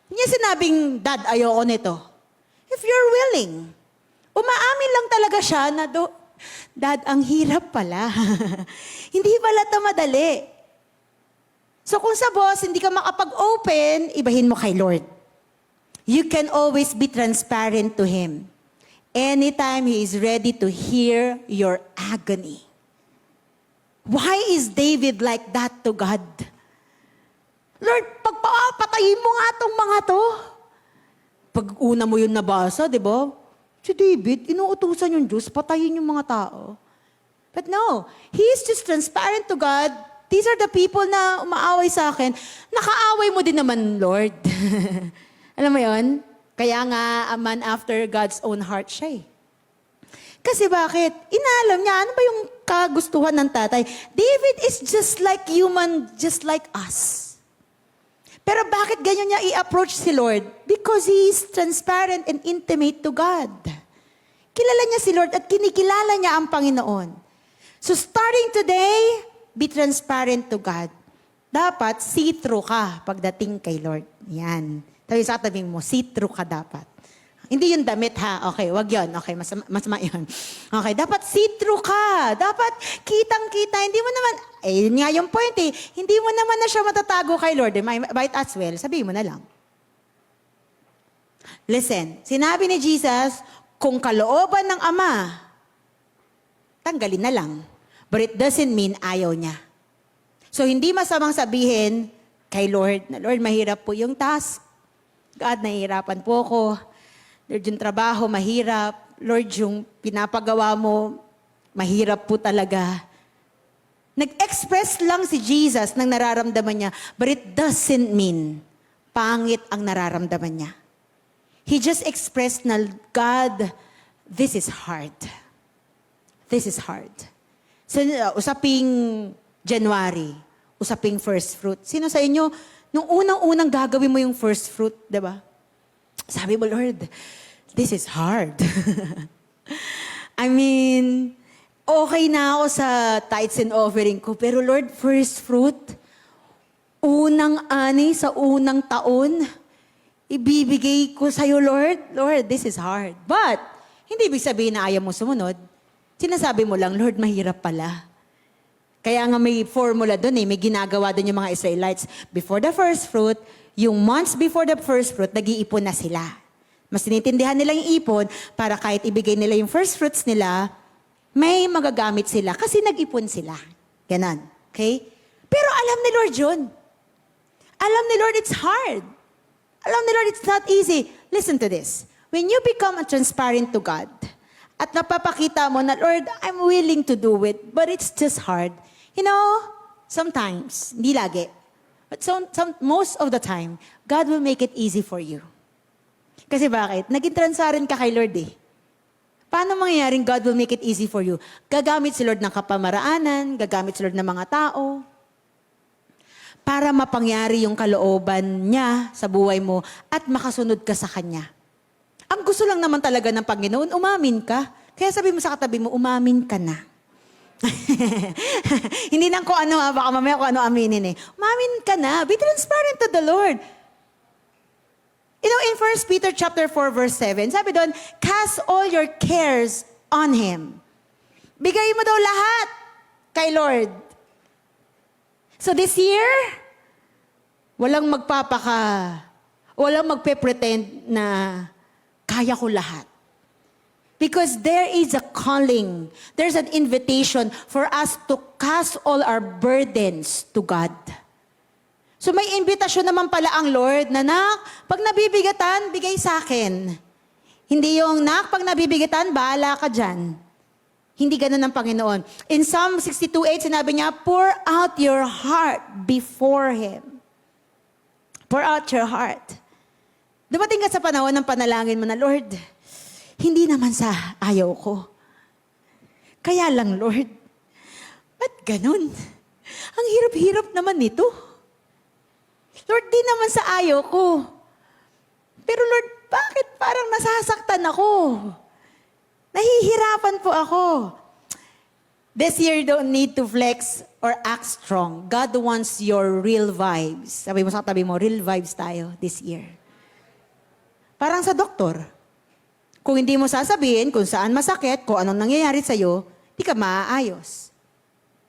Hindi niya sinabing, Dad, ayoko nito. If you're willing. Umaamin lang talaga siya na, Dad, ang hirap pala. Hindi pala ito madali. So kung sa boss, hindi ka makapag-open, ibahin mo kay Lord. You can always be transparent to Him. Anytime He is ready to hear your agony. Why is David like that to God? Lord, pagpapatayin mo nga itong mga to. Pag una mo yun nabasa, di ba? Si David, inuutusan yung Diyos, patayin yung mga tao. But no, he is just transparent to God. These are the people na umaaway sa akin. Nakaaway mo din naman, Lord. Alam mo yon? Kaya nga, a man after God's own heart siya eh. Kasi bakit? Inalam niya, ano ba yung kagustuhan ng tatay? David is just like human, just like us. Pero bakit ganyan niya i-approach si Lord? Because He is transparent and intimate to God. Kilala niya si Lord at kinikilala niya ang Panginoon. So starting today, be transparent to God. Dapat see-through ka pagdating kay Lord. Yan. Sabi sa katabi mo, see-through ka dapat. Hindi yung damit ha. Okay, wag yun. Okay, masama yun. Okay, dapat see-through ka. Dapat kitang-kita. Hindi mo naman, yun nga yung point eh. Hindi mo naman na siya matatago kay Lord. Might as well, sabihin mo na lang. Listen, sinabi ni Jesus, kung kalooban ng Ama, tanggalin na lang. But it doesn't mean ayaw niya. So, hindi masamang sabihin kay Lord, na Lord, mahirap po yung task. God, nahihirapan po ako. Lord, yung trabaho, mahirap. Lord, yung pinapagawa mo, mahirap po talaga. Nag-express lang si Jesus ng nararamdaman niya, but it doesn't mean pangit ang nararamdaman niya. He just expressed na, God, this is hard. This is hard. So, usaping January, usaping first fruit. Sino sa inyo, nung unang-unang gagawin mo yung first fruit, di ba? Sabi mo, Lord, this is hard. I mean, okay na ako sa tithes and offering ko, pero Lord, first fruit, unang ani sa unang taon, ibibigay ko sa'yo, Lord. Lord, this is hard. But, hindi ibig sabihin na ayaw mo sumunod. Sinasabi mo lang, Lord, mahirap pala. Kaya nga may formula doon eh, may ginagawa doon yung mga Israelites. Before the first fruit, yung months before the first fruit, nag-iipon na sila. Mas tinitindihan nila yung ipon para kahit ibigay nila yung first fruits nila, may magagamit sila kasi nag-ipon sila. Ganon. Okay? Pero alam ni Lord yun. Alam ni Lord it's hard. Alam ni Lord it's not easy. Listen to this. When you become transparent to God, at napapakita mo na, Lord, I'm willing to do it, but it's just hard. You know, sometimes, hindi lagi, but most of the time, God will make it easy for you. Kasi bakit? Naging transparent ka kay Lord eh. Paano mangyayaring God will make it easy for you? Gagamit si Lord ng kapamaraanan, gagamit si Lord ng mga tao, para mapangyari yung kalooban niya sa buhay mo at makasunod ka sa Kanya. Ang gusto lang naman talaga ng Panginoon, umamin ka. Kaya sabi mo sa katabi mo, umamin ka na. Hindi nang kung ano, baka mamaya kung ano aminin eh. Umamin ka na. Be transparent to the Lord. You know, in 1 Peter chapter 4, verse 7, sabi doon, cast all your cares on Him. Bigay mo daw lahat kay Lord. So this year, walang magpe-pretend na kaya ko lahat. Because there is a calling. There's an invitation for us to cast all our burdens to God. So may invitasyon naman pala ang Lord na, nak, pag nabibigatan, bigay sa akin. Hindi yung, nak, pag nabibigatan, bahala ka dyan. Hindi ganun ang Panginoon. In Psalm 62:8, sinabi niya, pour out your heart before Him. Pour out your heart. Dumating ka sa panahon ng panalangin mo na, Lord, hindi naman sa ayaw ko. Kaya lang, Lord, ba't ganun? Ang hirap-hirap naman nito. Lord, di naman sa ayaw ko. Pero Lord, bakit parang nasasaktan ako? Nahihirapan po ako. This year, you don't need to flex or act strong. God wants your real vibes. Sabi mo sa katabi mo, real vibes tayo this year. Parang sa doktor. Kung hindi mo sasabihin kung saan masakit, kung anong nangyayari sa'yo, di ka maaayos.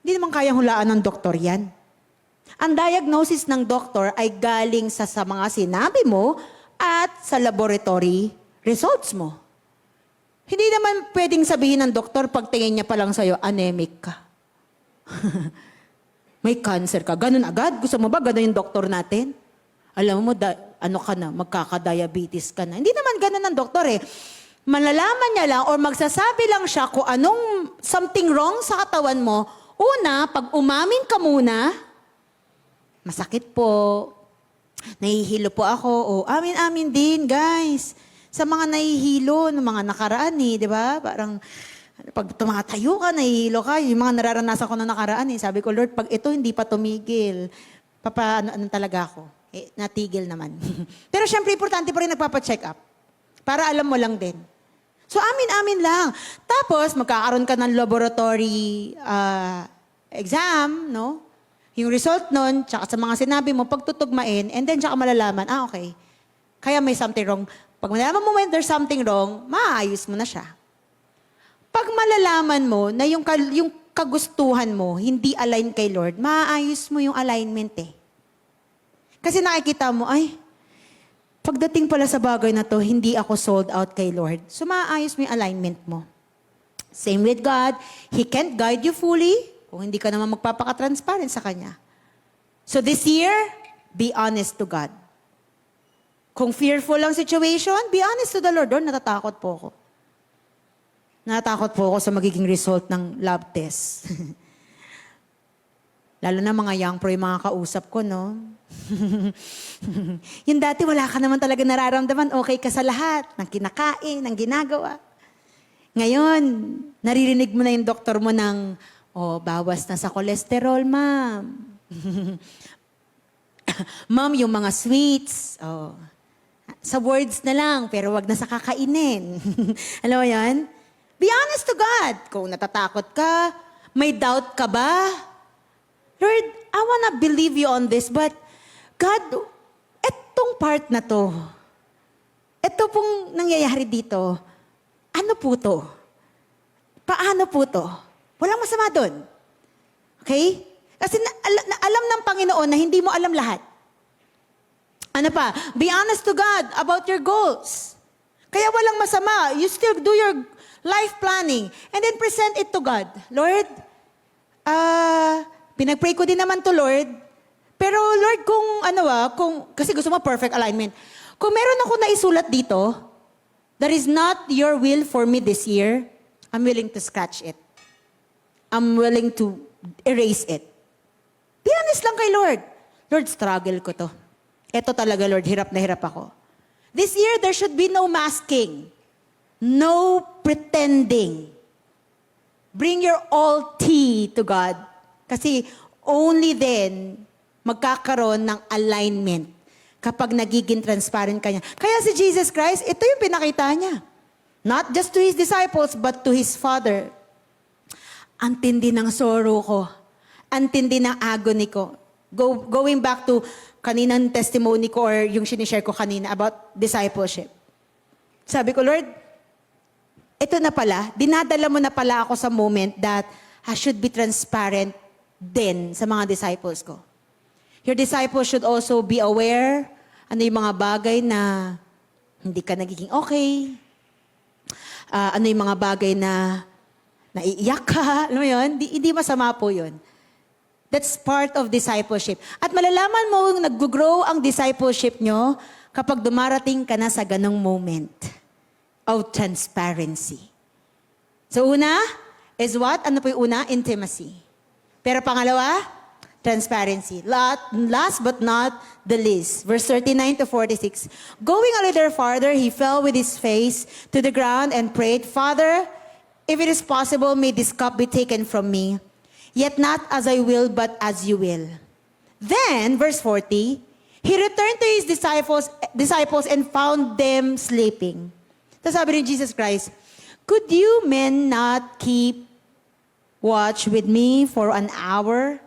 Hindi naman kayang hulaan ng doktor yan. Ang diagnosis ng doktor ay galing sa mga sinabi mo at sa laboratory results mo. Hindi naman pwedeng sabihin ng doktor pagtingin niya pa lang sa'yo, anemic ka. May cancer ka. Ganun agad? Gusto mo ba ganun yung doktor natin? Alam mo, ano ka na, magkaka-diabetes ka na. Hindi naman ganun ang doktor eh. Malalaman niya lang or magsasabi lang siya kung anong something wrong sa katawan mo. Una, pag umamin ka muna, masakit po, nahihilo po ako, o amin-amin din, guys. Sa mga nahihilo, ng mga nakaraan di ba? Parang, pag tumatayo ka, nahihilo ka. Yung mga nararanasan ko na nakaraan sabi ko, Lord, pag ito hindi pa tumigil, ano talaga ako? Natigil naman. Pero syempre, importante pa rin nagpapacheck up. Para alam mo lang din. So, amin-amin lang. Tapos, magkakaroon ka ng laboratory exam, no? Yung result nun, tsaka sa mga sinabi mo, pagtutugmain, and then tsaka malalaman, okay, kaya may something wrong. Pag malalaman mo when there's something wrong, maayos mo na siya. Pag malalaman mo na yung kagustuhan mo, hindi align kay Lord, maayos mo yung alignment Kasi nakikita mo, pagdating pala sa bagay na to, hindi ako sold out kay Lord. So, maayos mo yung alignment mo. Same with God. He can't guide you fully kung hindi ka naman magpapaka-transparent sa Kanya. So, this year, be honest to God. Kung fearful ang situation, be honest to the Lord. Lord, natatakot po ako. Natatakot po ako sa magiging result ng lab test. Lalo na mga young pro, yung mga kausap ko, no? Yung dati, wala ka naman talaga nararamdaman, okay ka sa lahat, ng kinakain, ng ginagawa. Ngayon, naririnig mo na yung doktor mo ng, bawas na sa cholesterol, ma'am. Ma'am, yung mga sweets, sa words na lang, pero wag na sa kakainin. Alam mo yan? Be honest to God. Kung natatakot ka, may doubt ka ba? Lord, I wanna believe you on this, but God, etong part na to, eto pong nangyayari dito, ano po to? Paano po to? Walang masama doon. Okay? Kasi alam ng Panginoon na hindi mo alam lahat. Ano pa? Be honest to God about your goals. Kaya walang masama. You still do your life planning and then present it to God. Lord, pinag-pray ko din naman to Lord. Pero Lord, kasi gusto mo perfect alignment. Kung meron ako naisulat dito, that is not your will for me this year, I'm willing to scratch it. I'm willing to erase it. Be honest lang kay Lord. Lord, struggle ko to. Ito talaga, Lord, hirap na hirap ako. This year, there should be no masking. No pretending. Bring your all tea to God. Kasi only then, magkakaroon ng alignment kapag nagiging transparent ka niya. Kaya si Jesus Christ, ito yung pinakita niya. Not just to His disciples, but to His Father. Ang tindi ng sorrow ko. Ang tindi ng agony ko. Going back to kaninang testimony ko or yung sinishare ko kanina about discipleship. Sabi ko, Lord, ito na pala, dinadala mo na pala ako sa moment that I should be transparent din sa mga disciples ko. Your disciples should also be aware ano yung mga bagay na hindi ka nagiging okay. Ano yung mga bagay na naiiyak ka. Alam mo yun? Hindi masama po yun. That's part of discipleship. At malalaman mo nag-grow ang discipleship nyo kapag dumarating ka na sa ganong moment of transparency. So una is what? Ano po yung una? Intimacy. Pero pangalawa, transparency. Last but not the least. Verse 39 to 46. Going a little farther, he fell with his face to the ground and prayed, Father, if it is possible, may this cup be taken from me. Yet not as I will, but as you will. Then, verse 40, he returned to his disciples and found them sleeping. Tapos sabi ni Jesus Christ, could you men not keep watch with me for an hour?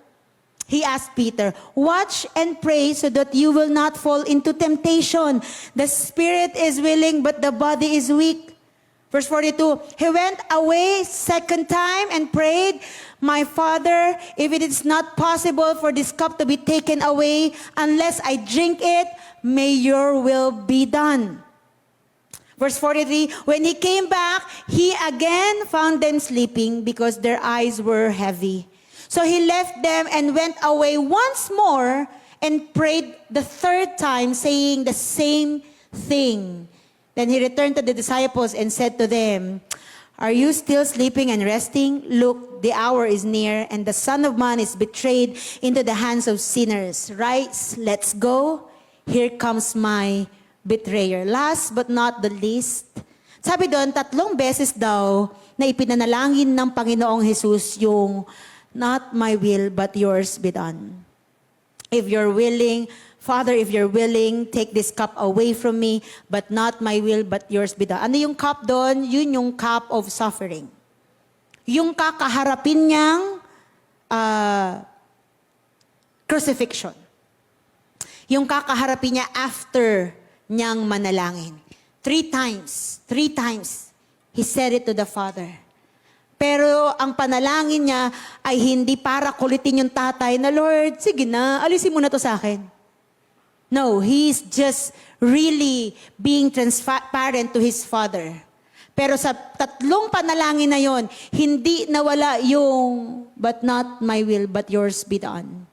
He asked Peter, watch and pray so that you will not fall into temptation. The spirit is willing, but the body is weak. Verse 42, he went away second time and prayed, "My Father, if it is not possible for this cup to be taken away unless I drink it, may your will be done." Verse 43, when he came back, he again found them sleeping because their eyes were heavy. So he left them and went away once more and prayed the third time, saying the same thing. Then he returned to the disciples and said to them, "Are you still sleeping and resting? Look, the hour is near, and the Son of Man is betrayed into the hands of sinners. Rise, let's go. Here comes my betrayer." Last but not the least, sabi doon, 3 beses daw na ipinanalangin ng Panginoong Jesus yung, "Not my will, but yours be done." If you're willing, Father, if you're willing, take this cup away from me, but not my will, but yours be done. Ano yung cup doon? Yun yung cup of suffering. Yung kakaharapin niyang crucifixion. Yung kakaharapin niya after niyang manalangin. 3 times, he said it to the Father. Pero ang panalangin niya ay hindi para kulitin yung tatay na, "Lord, sige na, alisin mo na to sa akin." No, he's just really being transparent to his Father. Pero sa 3 panalangin na yon, hindi nawala yung, "But not my will, but yours be done."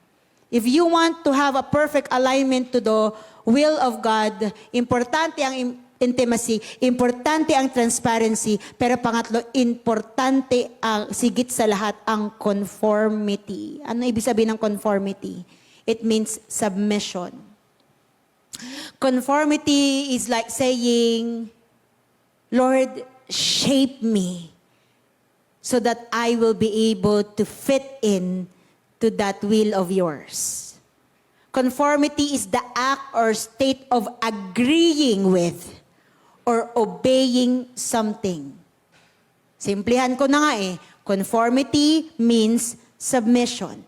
If you want to have a perfect alignment to the will of God, importante ang intimacy, importante ang transparency, pero pangatlo, importante ang, sigit sa lahat, ang conformity. Ano ibig sabihin ng conformity? It means submission. Conformity is like saying, "Lord, shape me so that I will be able to fit in to that will of yours." Conformity is the act or state of agreeing with or obeying something. Simplihan ko na nga Conformity means submission.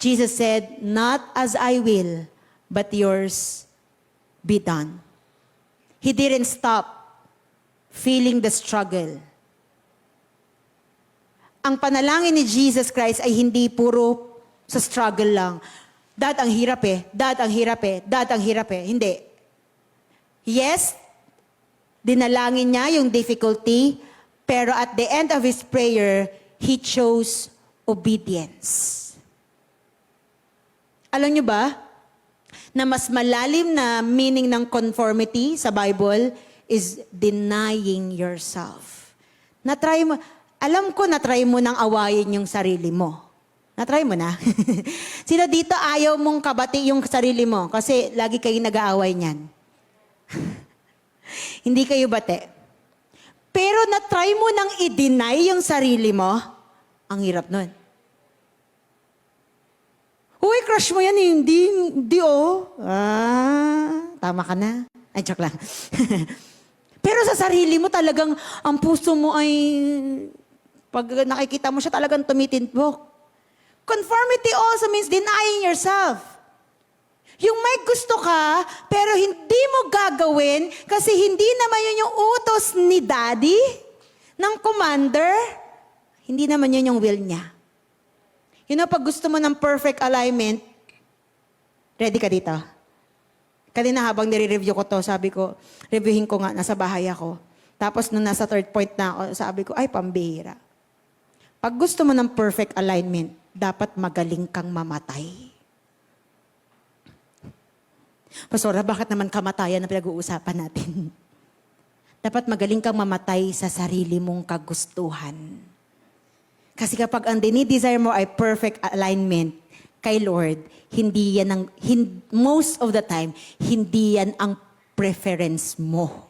Jesus said, "Not as I will, but yours be done." He didn't stop feeling the struggle. Ang panalangin ni Jesus Christ ay hindi puro sa struggle lang. Dad, ang hirap Dad, ang hirap Dad, ang hirap Hindi. Yes, dinalangin niya yung difficulty, pero at the end of his prayer, he chose obedience. Alam niyo ba, na mas malalim na meaning ng conformity sa Bible is denying yourself. Na-try mo, alam ko na-try mo nang awayin yung sarili mo. Na-try mo na? Sino dito ayaw mong kabati yung sarili mo? Kasi lagi kayo nag-aaway niyan. Hindi kayo bate. Pero na-try mo nang i-deny yung sarili mo, ang hirap nun. Uy, crush mo yan Hindi tama ka na. Ay, joke lang. Pero sa sarili mo talagang, ang puso mo ay, pag nakikita mo siya talagang tumitindbok. Conformity also means denying yourself. Yung may gusto ka, pero hindi mo gagawin kasi hindi naman yun yung utos ni Daddy, ng commander. Hindi naman yun yung will niya. Pag gusto mo ng perfect alignment, ready ka dito? Kanina habang nire-review ko to, sabi ko, reviewin ko nga, nasa bahay ako. Tapos nung nasa 3rd point na ako, sabi ko, ay, pambihira. Pag gusto mo ng perfect alignment, dapat magaling kang mamatay. Pastora, bakit naman kamatayan na pinag-uusapan natin? Dapat magaling kang mamatay sa sarili mong kagustuhan. Kasi kapag ang dinidesire mo ay perfect alignment kay Lord, hindi yan most of the time, hindi yan ang preference mo.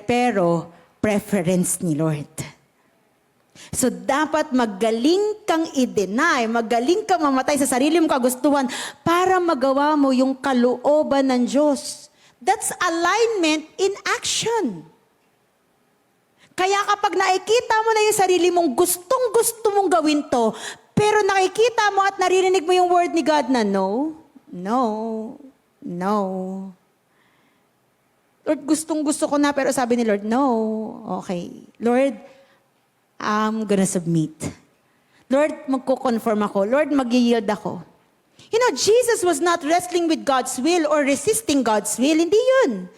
Pero preference ni Lord. So dapat magaling kang i-deny, magaling kang mamatay sa sarili mong kagustuhan para magawa mo yung kalooban ng Diyos. That's alignment in action. Kaya kapag nakikita mo na yung sarili mong gustong-gusto mong gawin to, pero nakikita mo at naririnig mo yung word ni God na no. Lord, gustong-gusto ko na, pero sabi ni Lord, no. Okay. Lord, I'm gonna submit. Lord, magko-conform ako. Lord, mag-yield ako. You know, Jesus was not wrestling with God's will or resisting God's will. Hindi yun.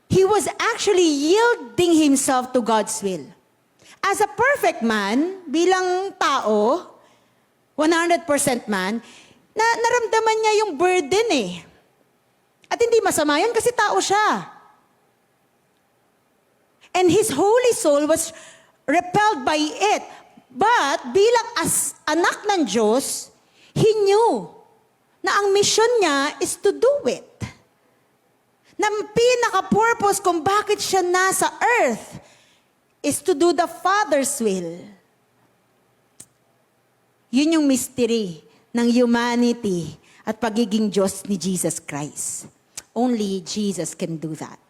He was actually yielding himself to God's will. As a perfect man, bilang tao, 100% man, naramdaman niya yung burden eh. At hindi masama yun kasi tao siya. And his holy soul was repelled by it. But bilang as anak ng Diyos, he knew na ang mission niya is to do it. Na pinaka-purpose kung bakit siya nasa earth is to do the Father's will. Yun yung mystery ng humanity at pagiging Diyos ni Jesus Christ. Only Jesus can do that.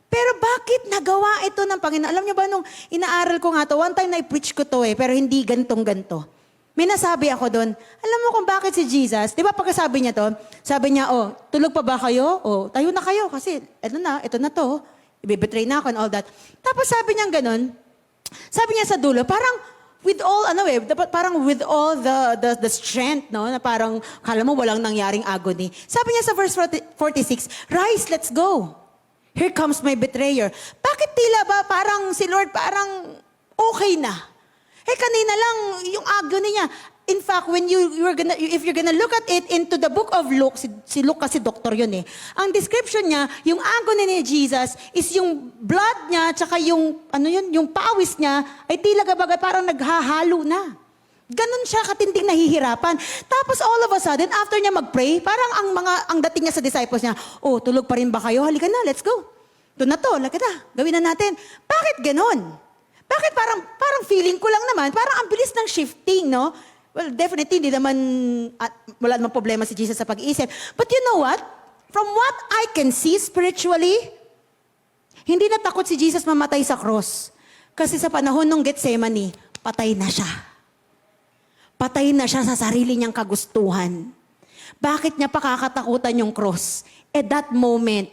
Pero bakit nagawa ito ng Panginoon? Alam niyo ba, nung inaaral ko nga to, one time na-preach ko to pero hindi gantong-ganto. May nasabi ako doon, alam mo kung bakit si Jesus, di ba pagkasabi niya to, sabi niya, tulog pa ba kayo? Tayo na kayo kasi ito na to. Ibibetray na ako and all that. Tapos sabi niya ganun, sabi niya sa dulo, parang with all, parang with all the strength, no, na parang, kala mo walang nangyaring agony. Sabi niya sa verse 46, rise, let's go. Here comes my betrayer. Bakit tila ba parang si Lord parang okay na? Kanina lang yung agony niya. In fact, if you're gonna look at it into the book of Luke, si Luke kasi doktor yun eh. Ang description niya, yung agony ni Jesus is yung blood niya, tsaka yung, yung pawis niya, ay tila gabaga parang naghahalo na. Ganon siya katinding nahihirapan. Tapos all of a sudden, after niya mag-pray, parang ang dating niya sa disciples niya, tulog pa rin ba kayo? Halika na, let's go. Doon na to, halika na, gawin na natin. Bakit ganon? Bakit parang feeling ko lang naman, parang ang bilis ng shifting, no? Well, definitely, hindi naman, wala namang problema si Jesus sa pag-iisip. But you know what? From what I can see spiritually, hindi natakot si Jesus mamatay sa cross. Kasi sa panahon ng Gethsemane, patay na siya. Patay na siya sa sarili niyang kagustuhan. Bakit niya pakakatakutan yung cross? At that moment,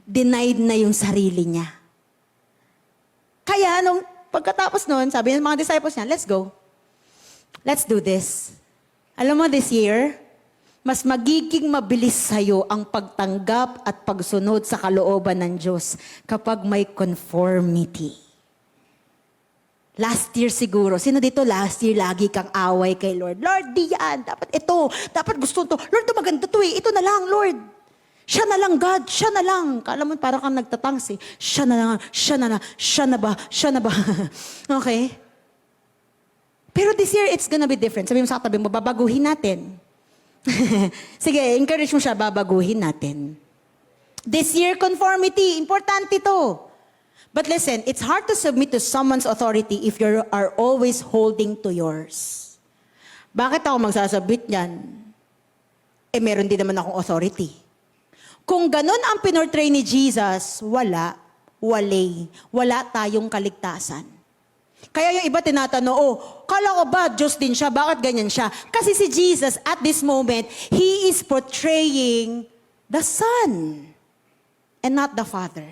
denied na yung sarili niya. Kaya nung pagkatapos nun, sabi ng mga disciples niya, let's go. Let's do this. Alam mo, this year, mas magiging mabilis sa'yo ang pagtanggap at pagsunod sa kalooban ng Diyos kapag may conformity. Last year siguro, sino dito last year lagi kang away kay Lord? Lord, di yan. Dapat ito. Dapat gusto to. Lord, ito maganda to eh. Ito na lang, Lord. Siya na lang, God. Siya na lang. Kala mo parang kang nagtatangs eh. Siya na lang. Siya na lang. Siya na ba? Siya na ba? Okay? Pero this year, it's gonna be different. Sabi mo sa katabi mo, babaguhin natin. Sige, encourage mo siya, babaguhin natin. This year, conformity. Importante to. But listen, it's hard to submit to someone's authority if you are always holding to yours. Bakit ako magsasabit niyan? Meron din naman akong authority. Kung ganun ang pinortray ni Jesus, wala tayong kaligtasan. Kaya yung iba tinatanong, kala ko ba Diyos din siya? Bakit ganyan siya? Kasi si Jesus, at this moment, He is portraying the Son and not the Father.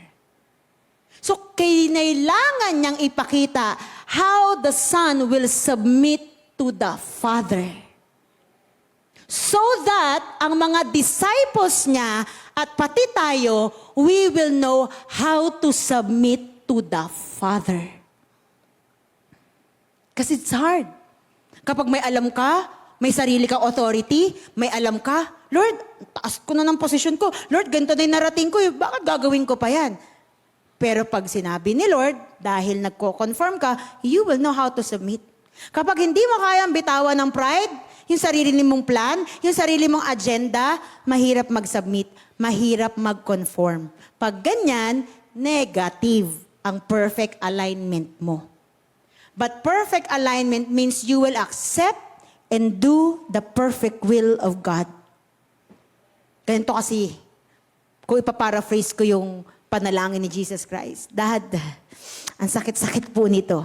So, kailangan niyang ipakita how the Son will submit to the Father. So that ang mga disciples niya at pati tayo, we will know how to submit to the Father. Kasi it's hard. Kapag may alam ka, may sarili kang authority, may alam ka, Lord, taas ko na ng posisyon ko. Lord, ganito na yung narating ko, bakit gagawin ko pa yan? Pero pag sinabi ni Lord, dahil nagko-confirm ka, you will know how to submit. Kapag hindi mo kayang bitawan ng pride, yung sarili mong plan, yung sarili mong agenda, mahirap mag-submit, mahirap mag-conform. Pag ganyan, negative ang perfect alignment mo. But perfect alignment means you will accept and do the perfect will of God. Ganito kasi, kung ipaparaphrase ko yung panalangin ni Jesus Christ, Dad, ang sakit-sakit po nito.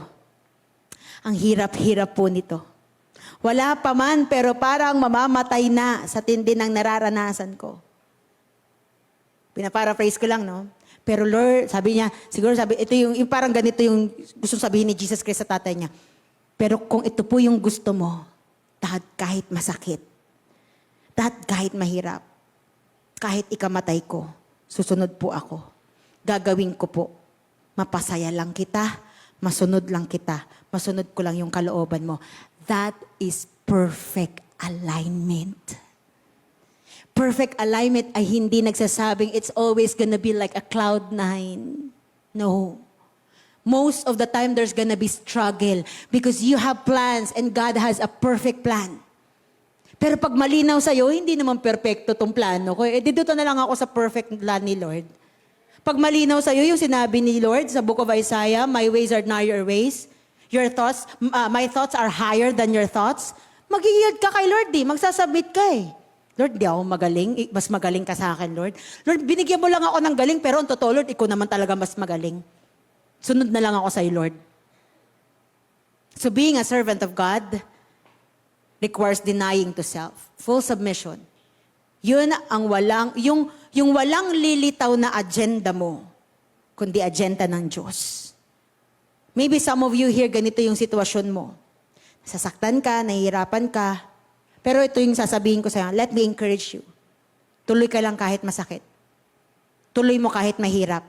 Ang hirap-hirap po nito. Wala pa man, pero parang mamamatay na sa tindi ng nararanasan ko. Pinaparaphrase ko lang, no? Pero Lord, sabi niya, siguro sabi, ito yung parang ganito yung gusto sabihin ni Jesus Christ sa tatay niya. Pero kung ito po yung gusto mo, kahit masakit, kahit mahirap, kahit ikamatay ko, susunod po ako. Gagawin ko po. Mapasaya lang kita, masunod lang kita, masunod ko lang yung kalooban mo. That is perfect alignment. Perfect alignment ay hindi nagsasabing it's always gonna be like a cloud nine. No. Most of the time, there's gonna be struggle because you have plans and God has a perfect plan. Pero pag malinaw sa'yo, hindi naman perfecto tong plano ko. Dito na lang ako sa perfect plan ni Lord. Pag malinaw sa'yo, yung sinabi ni Lord sa Book of Isaiah, my ways are not your ways. Your thoughts, my thoughts are higher than your thoughts. Mag-yield ka kay Lord, magsasubmit ka eh. Lord, di ako magaling. Mas magaling ka sa akin, Lord. Lord, binigyan mo lang ako ng galing, pero ang totoo, Lord, ikaw naman talaga mas magaling. Sunod na lang ako sa'yo, Lord. So being a servant of God requires denying to self. Full submission. Yun ang yung walang lilitaw na agenda mo, kundi agenda ng Diyos. Maybe some of you here, ganito yung sitwasyon mo. Nasasaktan ka, nahihirapan ka, pero ito yung sasabihin ko sa'yo, let me encourage you. Tuloy ka lang kahit masakit. Tuloy mo kahit mahirap.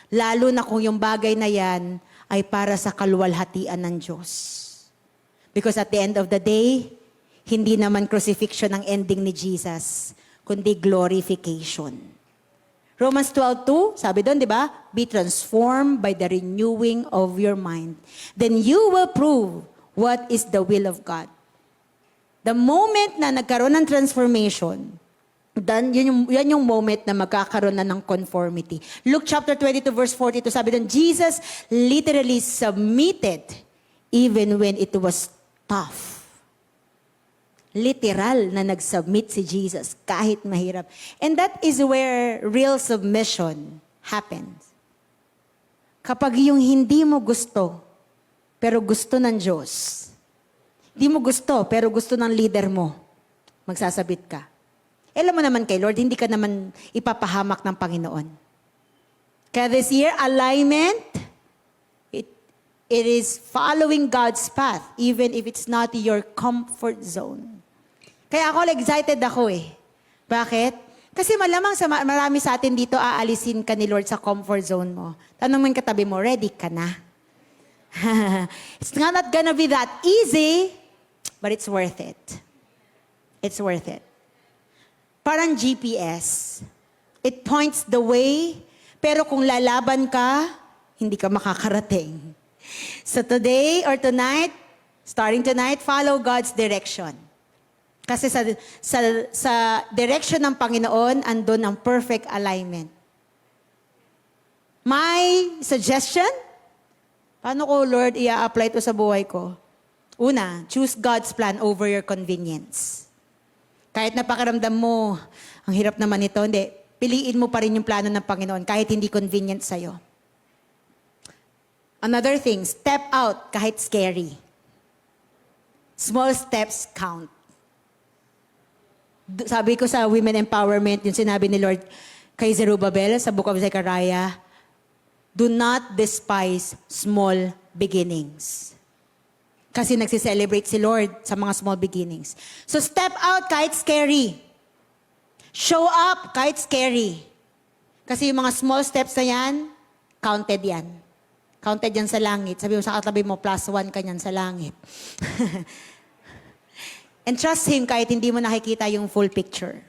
Lalo na kung yung bagay na yan ay para sa kaluwalhatian ng Diyos. Because at the end of the day, hindi naman crucifixion ang ending ni Jesus, kundi glorification. Romans 12:2, sabi doon, di ba? Be transformed by the renewing of your mind. Then you will prove what is the will of God. The moment na nagkaroon ng transformation, then yan yung moment na magkakaroon na ng conformity. Luke chapter 22 verse 42, sabi doon, Jesus literally submitted even when it was tough. Literal na nag-submit si Jesus kahit mahirap. And that is where real submission happens. Kapag yung hindi mo gusto, pero gusto ng Diyos. Hindi mo gusto, pero gusto ng leader mo. Magsasabit ka. Alam mo naman kay Lord, hindi ka naman ipapahamak ng Panginoon. Kaya this year, alignment, it is following God's path, even if it's not your comfort zone. Kaya ako, excited ako eh. Bakit? Kasi malamang marami sa atin dito, aalisin ka ni Lord sa comfort zone mo. Tanong mo yung katabi mo, ready ka na? It's not gonna be that easy, but it's worth it. It's worth it. Parang GPS. It points the way, pero kung lalaban ka, hindi ka makakarating. So today or tonight, starting tonight, follow God's direction. Kasi sa direction ng Panginoon, andun ang perfect alignment. My suggestion, paano ko, Lord, i-apply ito sa buhay ko? Una, choose God's plan over your convenience. Kahit napakiramdam mo, ang hirap naman ito, hindi. Piliin mo pa rin yung plano ng Panginoon kahit hindi convenient sa'yo. Another thing, step out kahit scary. Small steps count. Sabi ko sa Women Empowerment, yung sinabi ni Lord kay Zerubbabel sa Book of Zechariah, do not despise small beginnings. Kasi nagsiselebrate si Lord sa mga small beginnings. So step out kahit scary. Show up kahit scary. Kasi yung mga small steps na yan, counted yan. Counted yan sa langit. Sabi mo sa katabi mo, +1 ka yan sa langit. And trust Him kahit hindi mo nakikita yung full picture.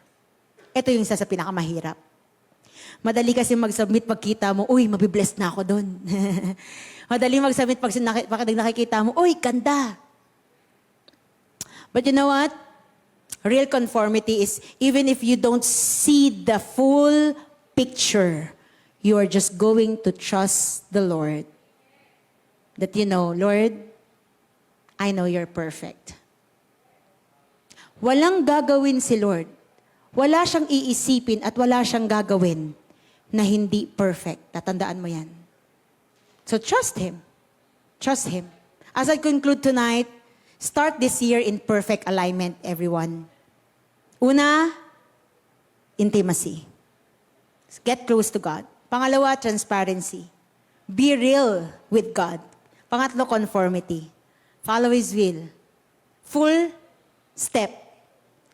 Ito yung isa sa pinakamahirap. Madali kasi mag-submit pagkita mo, uy, mabibless na ako doon. Madali mag-submit pag nakikita mo, uy, ganda. But you know what? Real conformity is even if you don't see the full picture, you are just going to trust the Lord. That you know, Lord, I know you're perfect. Walang gagawin si Lord. Wala siyang iisipin at wala siyang gagawin na hindi perfect. Tatandaan mo yan. So trust Him. Trust Him. As I conclude tonight, Start this year in perfect alignment, everyone. Una, intimacy. Get close to God. Pangalawa, transparency. Be real with God. Pangatlo, conformity. Follow His will. Full step.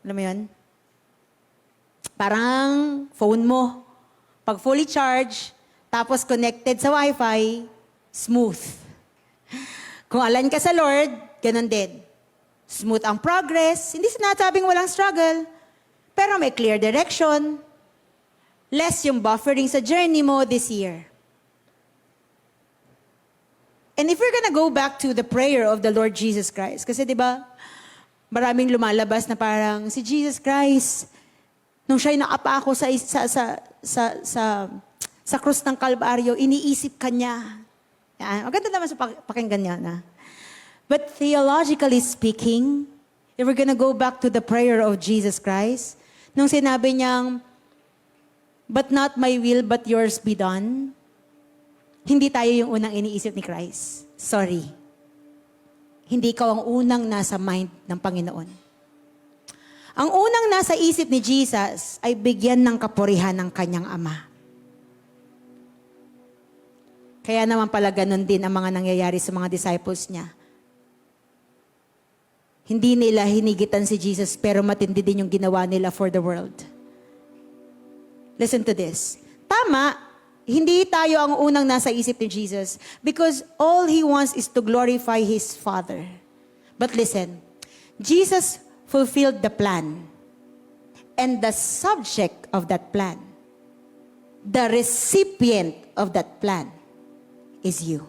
Alam mo yun? Parang phone mo. Pag fully charged, tapos connected sa Wi-Fi, smooth. Kung align ka sa Lord, ganun din. Smooth ang progress. Hindi sinasabing walang struggle. Pero may clear direction. Less yung buffering sa journey mo this year. And if we're gonna go back to the prayer of the Lord Jesus Christ, kasi di ba, maraming lumalabas na parang, si Jesus Christ, nung siya'y nakapako sa krus ng Kalbaryo, iniisip ka niya. Yan. Maganda naman sa pakinggan niya na. But theologically speaking, if we're gonna go back to the prayer of Jesus Christ, nung sinabi niyang, but not my will, but yours be done, hindi tayo yung unang iniisip ni Christ. Sorry. Hindi ikaw ang unang nasa mind ng Panginoon. Ang unang nasa isip ni Jesus ay bigyan ng kapurihan ng kanyang Ama. Kaya naman pala ganun din ang mga nangyayari sa mga disciples niya. Hindi nila hinigitan si Jesus, pero matindi din yung ginawa nila for the world. Listen to this. Tama, hindi tayo ang unang nasa isip ni Jesus because all He wants is to glorify His Father. But listen, Jesus fulfilled the plan and the subject of that plan, the recipient of that plan is you.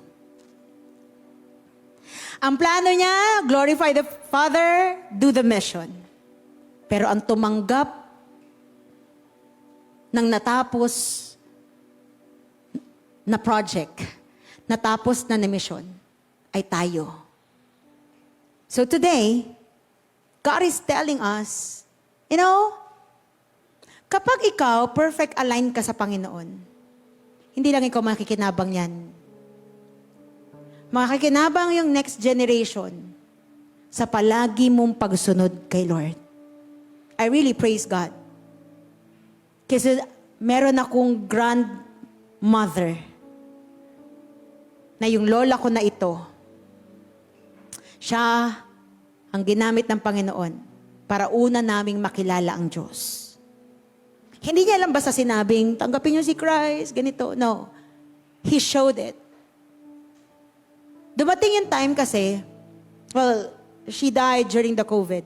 Ang plano niya, glorify the Father, do the mission. Pero ang tumanggap ng natapos na project, natapos na mission, ay tayo. So today, God is telling us, you know, kapag ikaw perfect align ka sa Panginoon, hindi lang ikaw makikinabang yan. Makikinabang yung next generation sa palagi mong pagsunod kay Lord. I really praise God. Kasi meron akong grandmother na yung lola ko na ito, siya ang ginamit ng Panginoon para una naming makilala ang Diyos. Hindi niya lang basta sinabing, tanggapin niyo si Christ, ganito. No. He showed it. Dumating yung time kasi, well, she died during the COVID.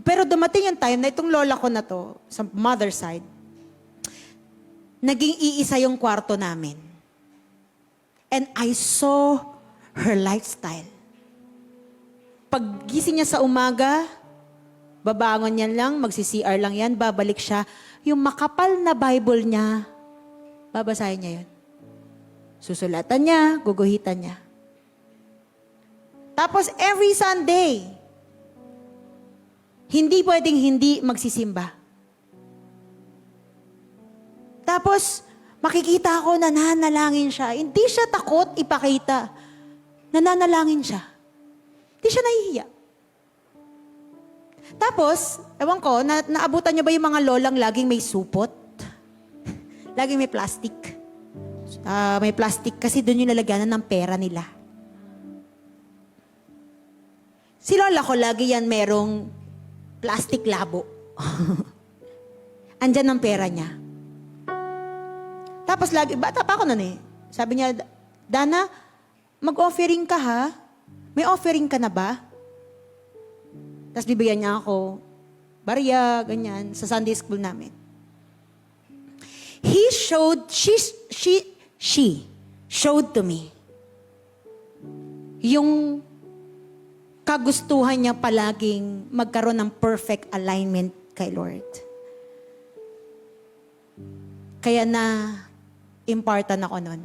Pero dumating yung time na itong lola ko na to, sa mother side, naging iisa yung kwarto namin. And I saw her lifestyle. Paggising niya sa umaga, babangon niya lang, magsi-CR lang yan, babalik siya. Yung makapal na Bible niya, babasahin niya yun. Susulatan niya, guguhitan niya. Tapos every Sunday, hindi pwedeng hindi magsisimba. Tapos, makikita ko na nananalangin siya. Hindi siya takot ipakita. Nananalangin siya. Hindi siya nahihiya. Tapos, ewan ko, naabutan niyo ba yung mga lolang laging may supot? Laging may plastic. May plastic kasi doon yung lalagyanan ng pera nila. Si lola ko, lagi yan merong plastic labo. Andyan ang pera niya. Tapos lagi, bata pa ako nun eh. Sabi niya, Dana, mag-offering ka ha? May offering ka na ba? Tapos bibigyan niya ako, barya, ganyan, sa Sunday school namin. She showed to me yung kagustuhan niya palaging magkaroon ng perfect alignment kay Lord. Kaya na impartan ako nun.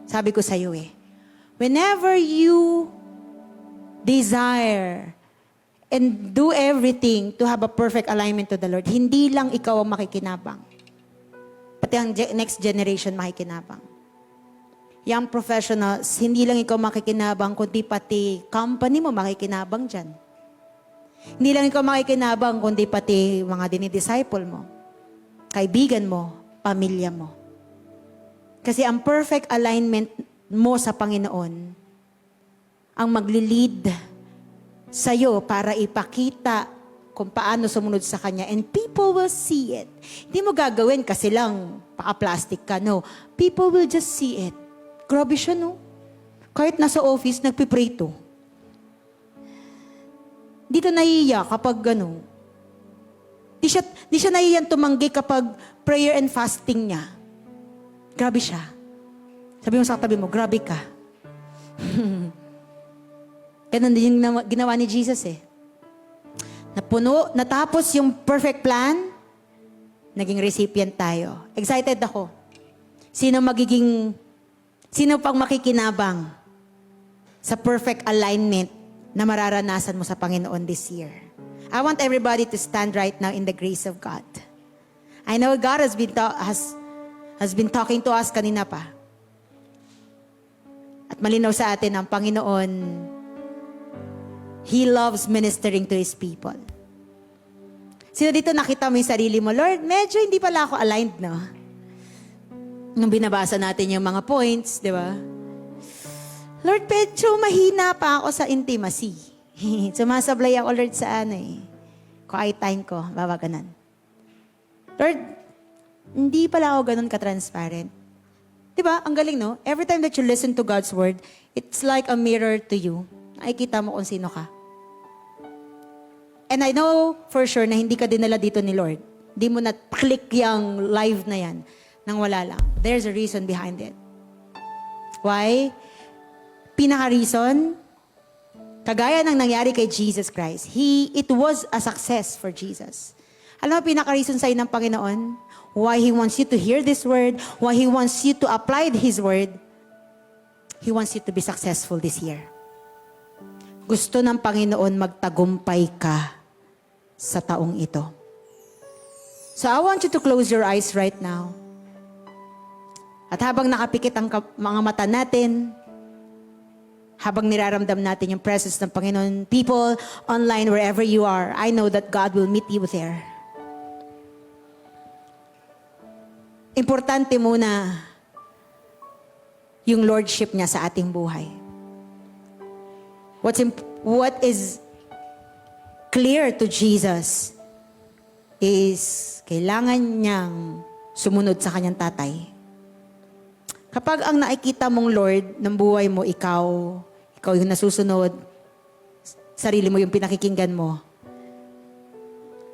Sabi ko sa iyo whenever you desire and do everything to have a perfect alignment to the Lord, hindi lang ikaw ang makikinabang. Pati ang next generation makikinabang. Young professionals, hindi lang ikaw makikinabang, kundi pati company mo makikinabang dyan. Hindi lang ikaw makikinabang, kundi pati mga dinidisciple mo, kaibigan mo, pamilya mo. Kasi ang perfect alignment mo sa Panginoon, ang magli-lead sa'yo para ipakita kung paano sumunod sa Kanya. And people will see it. Hindi mo gagawin kasi lang paka-plastic ka. No. People will just see it. Grabe siya, no? Kahit nasa office, nagpipray to. Dito nahiya kapag ano. Di siya nahiyan tumanggi kapag prayer and fasting niya. Grabe siya. Sabi mo sa katabi mo, grabe ka. Ganun din yung ginawa ni Jesus eh. Natapos yung perfect plan, naging recipient tayo. Excited ako. Sino pang makikinabang sa perfect alignment na mararanasan mo sa Panginoon this year? I want everybody to stand right now in the grace of God. I know God has been talking to us kanina pa. At malinaw sa atin ang Panginoon, He loves ministering to His people. Sino dito nakita mo yung sarili mo, Lord, medyo hindi pala ako aligned, no? Nung binabasa natin yung mga points, di ba? Lord, medyo mahina pa ako sa intimacy. Sumasablay ako, Lord, sa quiet time ko, babaganan. Lord, hindi pala ako ganun ka-transparent. Di ba? Ang galing, no? Every time that you listen to God's word, it's like a mirror to you. Nakikita mo kung sino ka. And I know for sure na hindi ka dinala dito ni Lord. Hindi mo na-click yung live na yan nang wala lang. There's a reason behind it. Why? Pinaka-reason, kagaya ng nangyari kay Jesus Christ, it was a success for Jesus. Alam mo, pinaka-reason sa'yo ng Panginoon, why He wants you to hear this word, why He wants you to apply His word, He wants you to be successful this year. Gusto ng Panginoon magtagumpay ka sa taong ito. So I want you to close your eyes right now. At habang nakapikit ang mga mata natin, habang niraramdam natin yung presence ng Panginoon, people online, wherever you are, I know that God will meet you there. Importante muna yung lordship niya sa ating buhay. What is clear to Jesus is kailangan niyang sumunod sa kanyang tatay. Kapag ang nakikita mong Lord ng buhay mo, ikaw yung nasusunod, sarili mo yung pinakikinggan mo,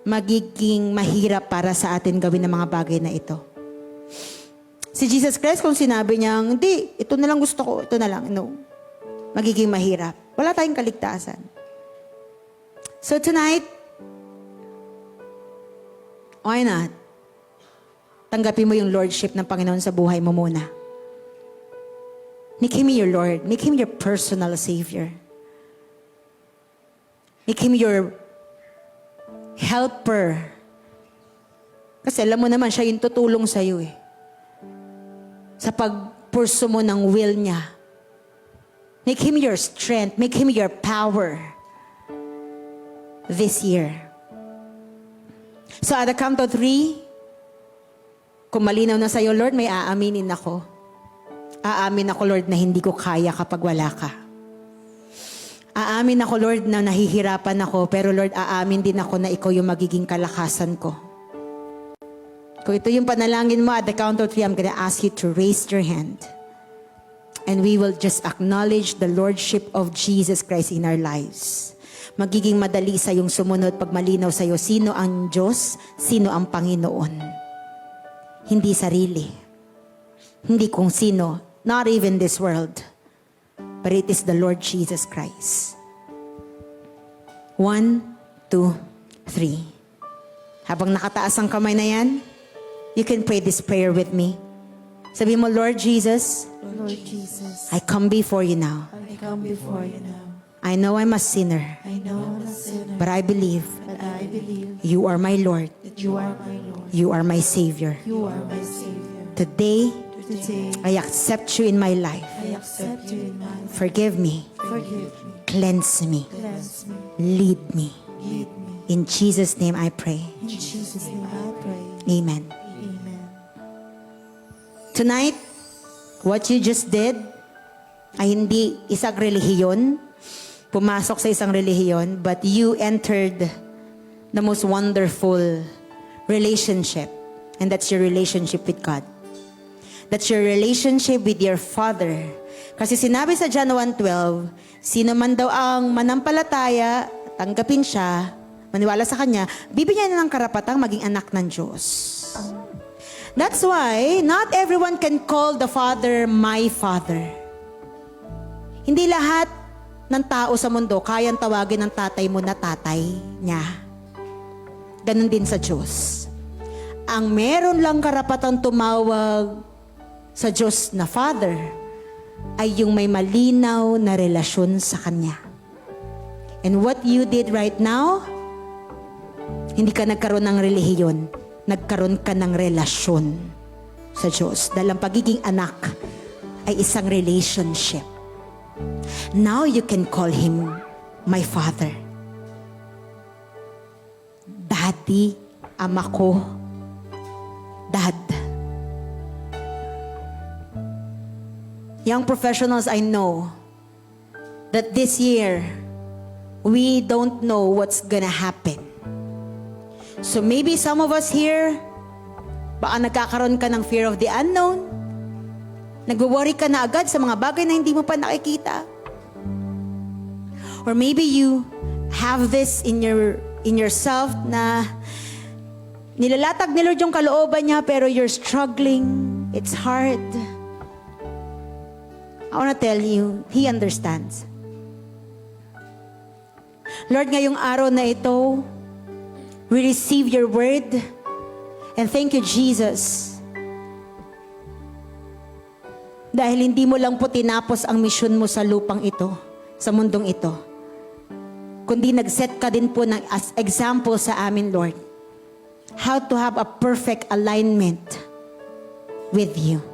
magiging mahirap para sa atin gawin ang mga bagay na ito. Si Jesus Christ, kung sinabi niya, hindi, ito na lang gusto ko, ito na lang, no. Magiging mahirap. Wala tayong kaligtasan. So tonight, why not? Tanggapin mo yung lordship ng Panginoon sa buhay mo muna. Make Him your Lord. Make Him your personal Savior. Make Him your helper. Kasi alam mo naman, siya yung tutulong sa'yo eh. Sa pagpurso mo ng will niya. Make Him your strength. Make Him your power this year. So at the count of 3, kung malinaw na sa'yo, Lord, may aaminin ako. Aamin ako, Lord, na hindi ko kaya kapag wala ka. Aamin ako, Lord, na nahihirapan ako, pero Lord, aamin din ako na ikaw yung magiging kalakasan ko. Kung ito yung panalangin mo, at the count of 3, I'm gonna ask you to raise your hand. And we will just acknowledge the Lordship of Jesus Christ in our lives. Magiging madali sa yung sumunod pag malinaw sa iyo sino ang Diyos, sino ang Panginoon. Hindi sarili. Hindi kung sino. Not even this world. But it is the Lord Jesus Christ. 1, 2, 3. Habang nakataas ang kamay na yan, you can pray this prayer with me. Sabi mo, Lord Jesus, I come before you now. I know I'm a sinner. But I believe you are my Lord. You are my Savior. Today, I accept you in my life. Forgive me. Cleanse me. Lead me. lead me. In Jesus' name I pray. In Jesus' name I pray. Amen. Amen. Tonight, what you just did ay hindi isang relihiyon, pumasok sa isang relihiyon, but you entered the most wonderful relationship. And that's your relationship with God. That's your relationship with your Father. Kasi sinabi sa John 1:12, sino man daw ang manampalataya, tanggapin siya, maniwala sa Kanya, bibigyan niya ng karapatang maging anak ng Diyos. That's why not everyone can call the Father my Father. Hindi lahat ng tao sa mundo kayang tawagin ng tatay mo na tatay niya. Ganon din sa Diyos. Ang meron lang karapatang tumawag sa Diyos na Father ay yung may malinaw na relasyon sa Kanya. And what you did right now, hindi ka nagkaroon ng relihiyon, nagkaroon ka ng relasyon sa Diyos. Dahil ang pagiging anak ay isang relationship. Now you can call Him my Father. Daddy, ama ko, Dad. Young professionals, I know that this year, we don't know what's gonna happen. So maybe some of us here, baka nagkakaroon ka ng fear of the unknown. Nagwo-worry ka na agad sa mga bagay na hindi mo pa nakikita. Or maybe you have this in yourself na nilalatag ni Lord yung kalooban niya pero you're struggling. It's hard. I want to tell you, He understands. Lord, ngayong araw na ito, we receive your word and thank you, Jesus. Dahil hindi mo lang po tinapos ang misyon mo sa lupang ito, sa mundong ito, kundi nag-set ka din po ng as example sa amin, Lord, how to have a perfect alignment with you.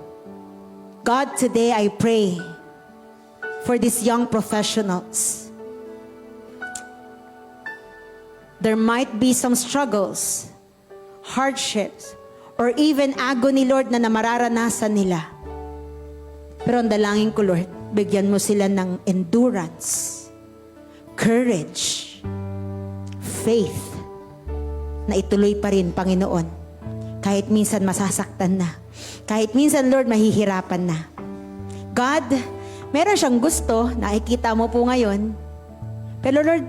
God, today I pray for these young professionals. There might be some struggles, hardships, or even agony, Lord, na namararanasan nila. Pero ang dalangin ko, Lord, bigyan mo sila ng endurance, courage, faith, na ituloy pa rin, Panginoon. Kahit minsan masasaktan na. Kahit minsan, Lord, mahihirapan na. God, meron siyang gusto, nakikita mo po ngayon. Pero Lord,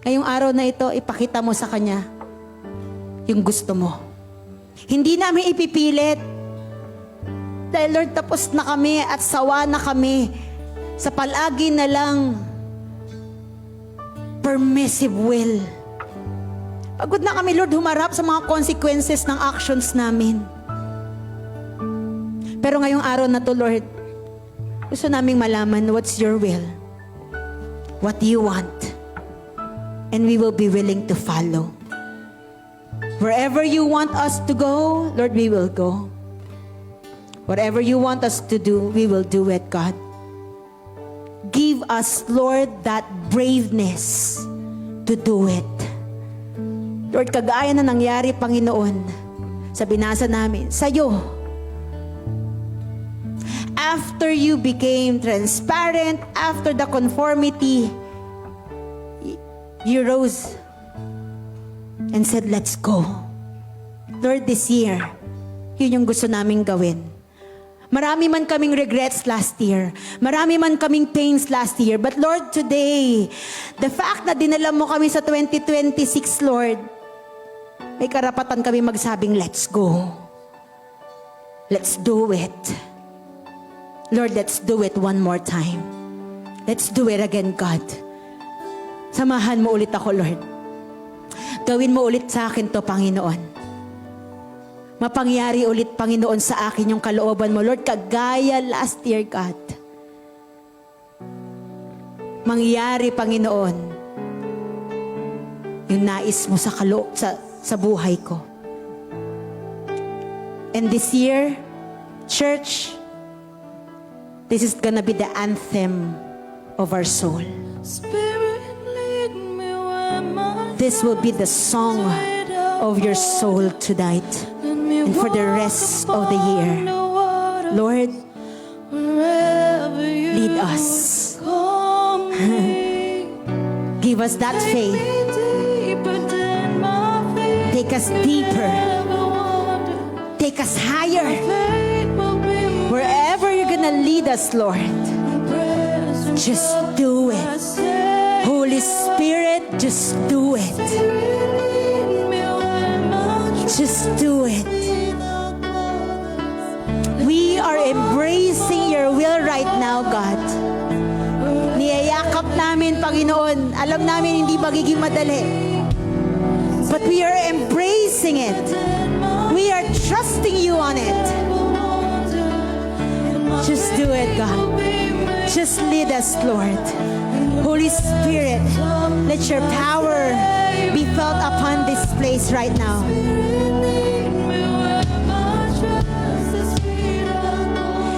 ngayong araw na ito, ipakita mo sa Kanya yung gusto mo. Hindi namin ipipilit. Dahil Lord, tapos na kami at sawa na kami sa palagi na lang permissive will. Pagod na kami, Lord, humarap sa mga consequences ng actions namin. Pero ngayong araw na to, Lord, gusto naming malaman what's your will, what you want, and we will be willing to follow. Wherever you want us to go, Lord, we will go. Whatever you want us to do, we will do it, God. Give us, Lord, that braveness to do it. Lord, kagaya na nangyari, Panginoon, sa binasa namin, sa'yo. After you became transparent, after the conformity, you rose and said, let's go. Lord, this year, yun yung gusto naming gawin. Marami man kaming regrets last year. Marami man kaming pains last year. But Lord, today, the fact na dinala mo kami sa 2026, Lord, may karapatan kami magsabing, let's go. Let's do it. Lord, let's do it one more time. Let's do it again, God. Samahan mo ulit ako, Lord. Gawin mo ulit sa akin to, Panginoon. Mapangyari ulit, Panginoon, sa akin yung kalooban mo, Lord, kagaya last year, God. Mangyari, Panginoon, yung nais mo sa buhay ko. And this year, church, this is gonna be the anthem of our soul. Spirit, lead me where my this will be the song of your soul tonight and for the rest of the year. Lord, lead us. Give us that faith. Take us deeper. Take us higher. Wherever you're gonna lead us, Lord, just do it. Holy Spirit, just do it. Just do it. We are embracing your will right now, God. Niyayakap namin, Panginoon. Alam namin hindi magiging madali. But we are embracing it. We are trusting you on it. Just do it, God. Just lead us, Lord. Holy Spirit, let your power be felt upon this place right now.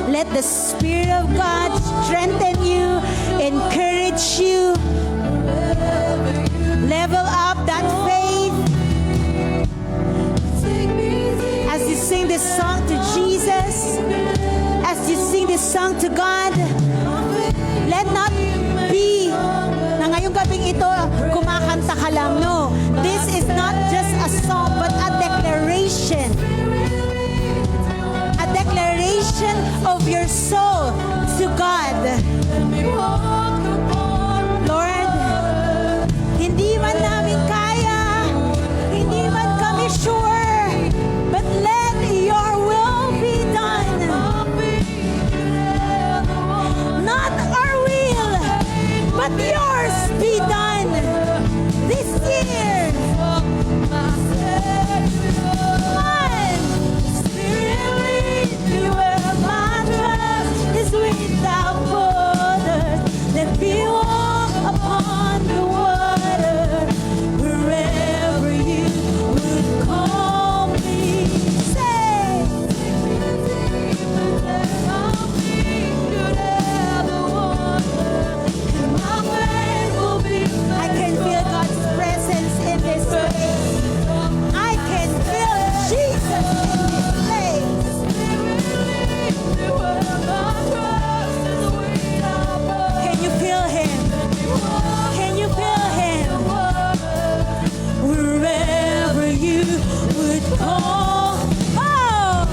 Let the Spirit of God strengthen you, encourage you, level up that faith. As you sing this song to Jesus, as you sing this song to God, let not be na ngayong gabing ito kumakanta ka lang. No, this is not just a song but a declaration. A declaration of your soul to God. Lord, hindi man namin kaya, hindi man kami sure, but let your will be done. Not our will, but yours be done this year. Come on. Spirit, lead me where my trust is without borders. Let me walk upon the water wherever you would call me. Say, I can feel God's presence in this place. I can feel Jesus in this place. Can you feel Him? Can you feel Him? Wherever you would call. Oh!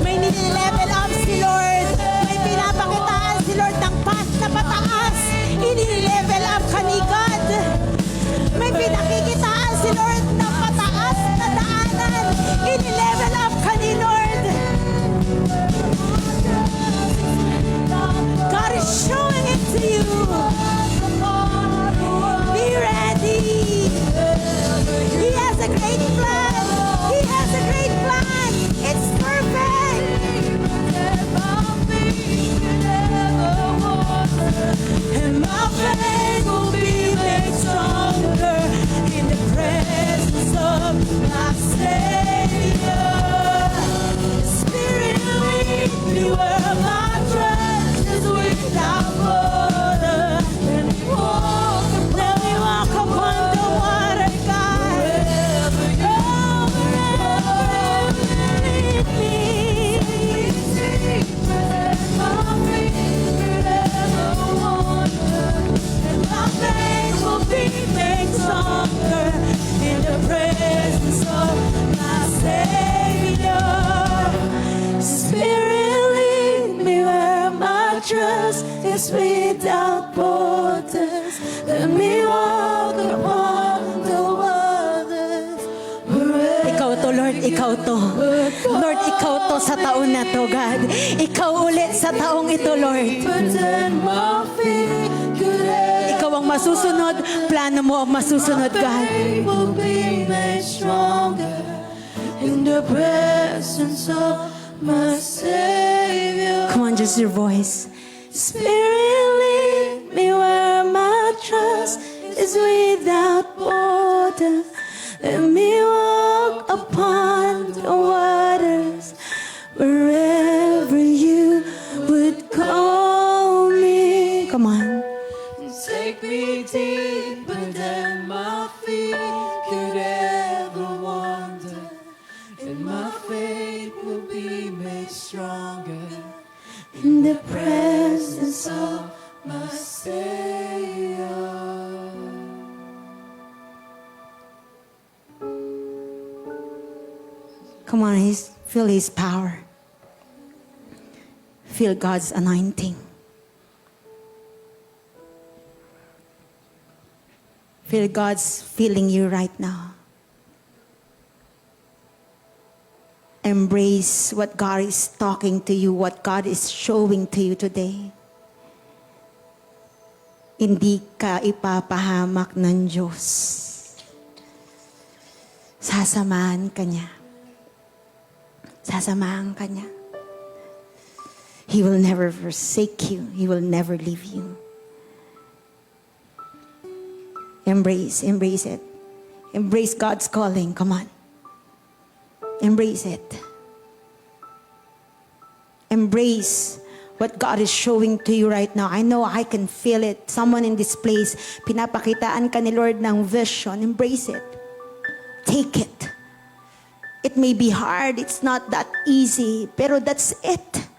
May nililevel up si Lord. May pinapakitaan si Lord ng path na pataas. Inililevel up ka ni God. May pinakikitaan si Lord ng pataas na daanan. Inilevel up ka ni Lord. God is showing it to you. Be ready. He has a great plan. He has a great plan. It's perfect. And my faith will be made stronger in the presence of my Savior. Spirit, lead me where my trust is without border. Let me walk upon the water, God. Oh, wherever you lead me. My faith will be made stronger in the presence of my Savior. Spirit, lead me where my trust is without borders. Let me walk upon the waters. Ikaw to, Lord, ikaw to. Lord, ikaw to sa taon na to, God. Ikaw ulit sa taong ito, Lord. Ikaw ang masusunod, plano mo ang masusunod, God. In the presence of my Savior. Come on, just your voice. Spirit, lead me where my trust is without border. Let me walk upon the waters wherever you would call me. Come on. Take me deeper in the presence of my Savior. Come on, feel His power. Feel God's anointing. Feel God's feeling you right now. Embrace what God is talking to you, what God is showing to you today. Hindi ka ipapahamak ng Diyos. Sasamahan ka niya. Sasamahan ka niya. He will never forsake you. He will never leave you. Embrace it. Embrace God's calling. Come on. Embrace it. Embrace what God is showing to you right now. I know I can feel it. Someone in this place, pinapakitaan ka ni Lord ng vision. Embrace it. Take it. It may be hard. It's not that easy. Pero that's it.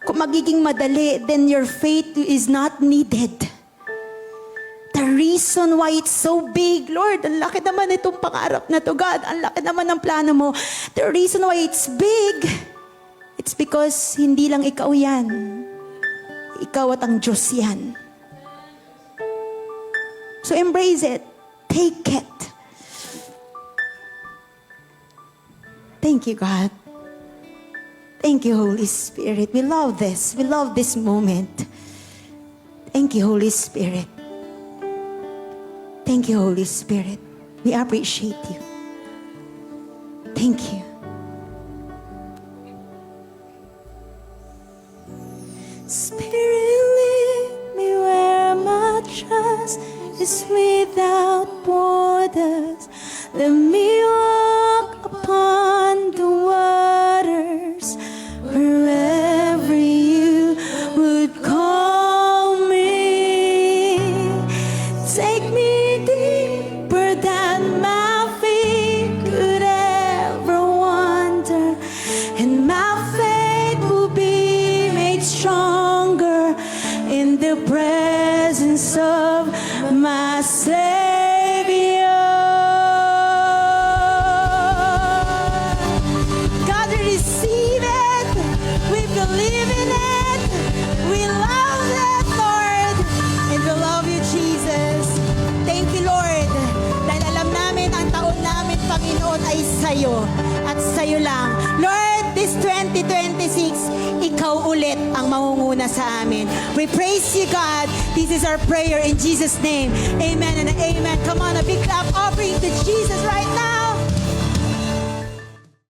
Kung magiging madali, then your faith is not needed. The reason why it's so big, Lord, ang laki naman itong pangarap na to, God. Ang laki naman ng plano mo. The reason why it's big, it's because hindi lang ikaw yan. Ikaw at ang Diyos yan. So embrace it. Take it. Thank you, God. Thank you, Holy Spirit. We love this. We love this moment. Thank you, Holy Spirit. Thank you, Holy Spirit. We appreciate you. Thank you. Spirit, lead me where my trust is without borders. Let me walk upon the waters wherever you would call me. Take me deeper than my feet could ever wander, and my faith will be made stronger in the presence of my Savior. God, we receive it. We believe in it. We love it, Lord. And we love you, Jesus. Thank you, Lord. Dahil alam namin ang taon namin, Panginoon, ay sa'yo. At sa'yo lang. Lord, this 2026, ikaw ulit ang mangunguna sa amin. We praise you, God. This is our prayer in Jesus' name. Amen and amen. Come on, a big clap offering to Jesus right now.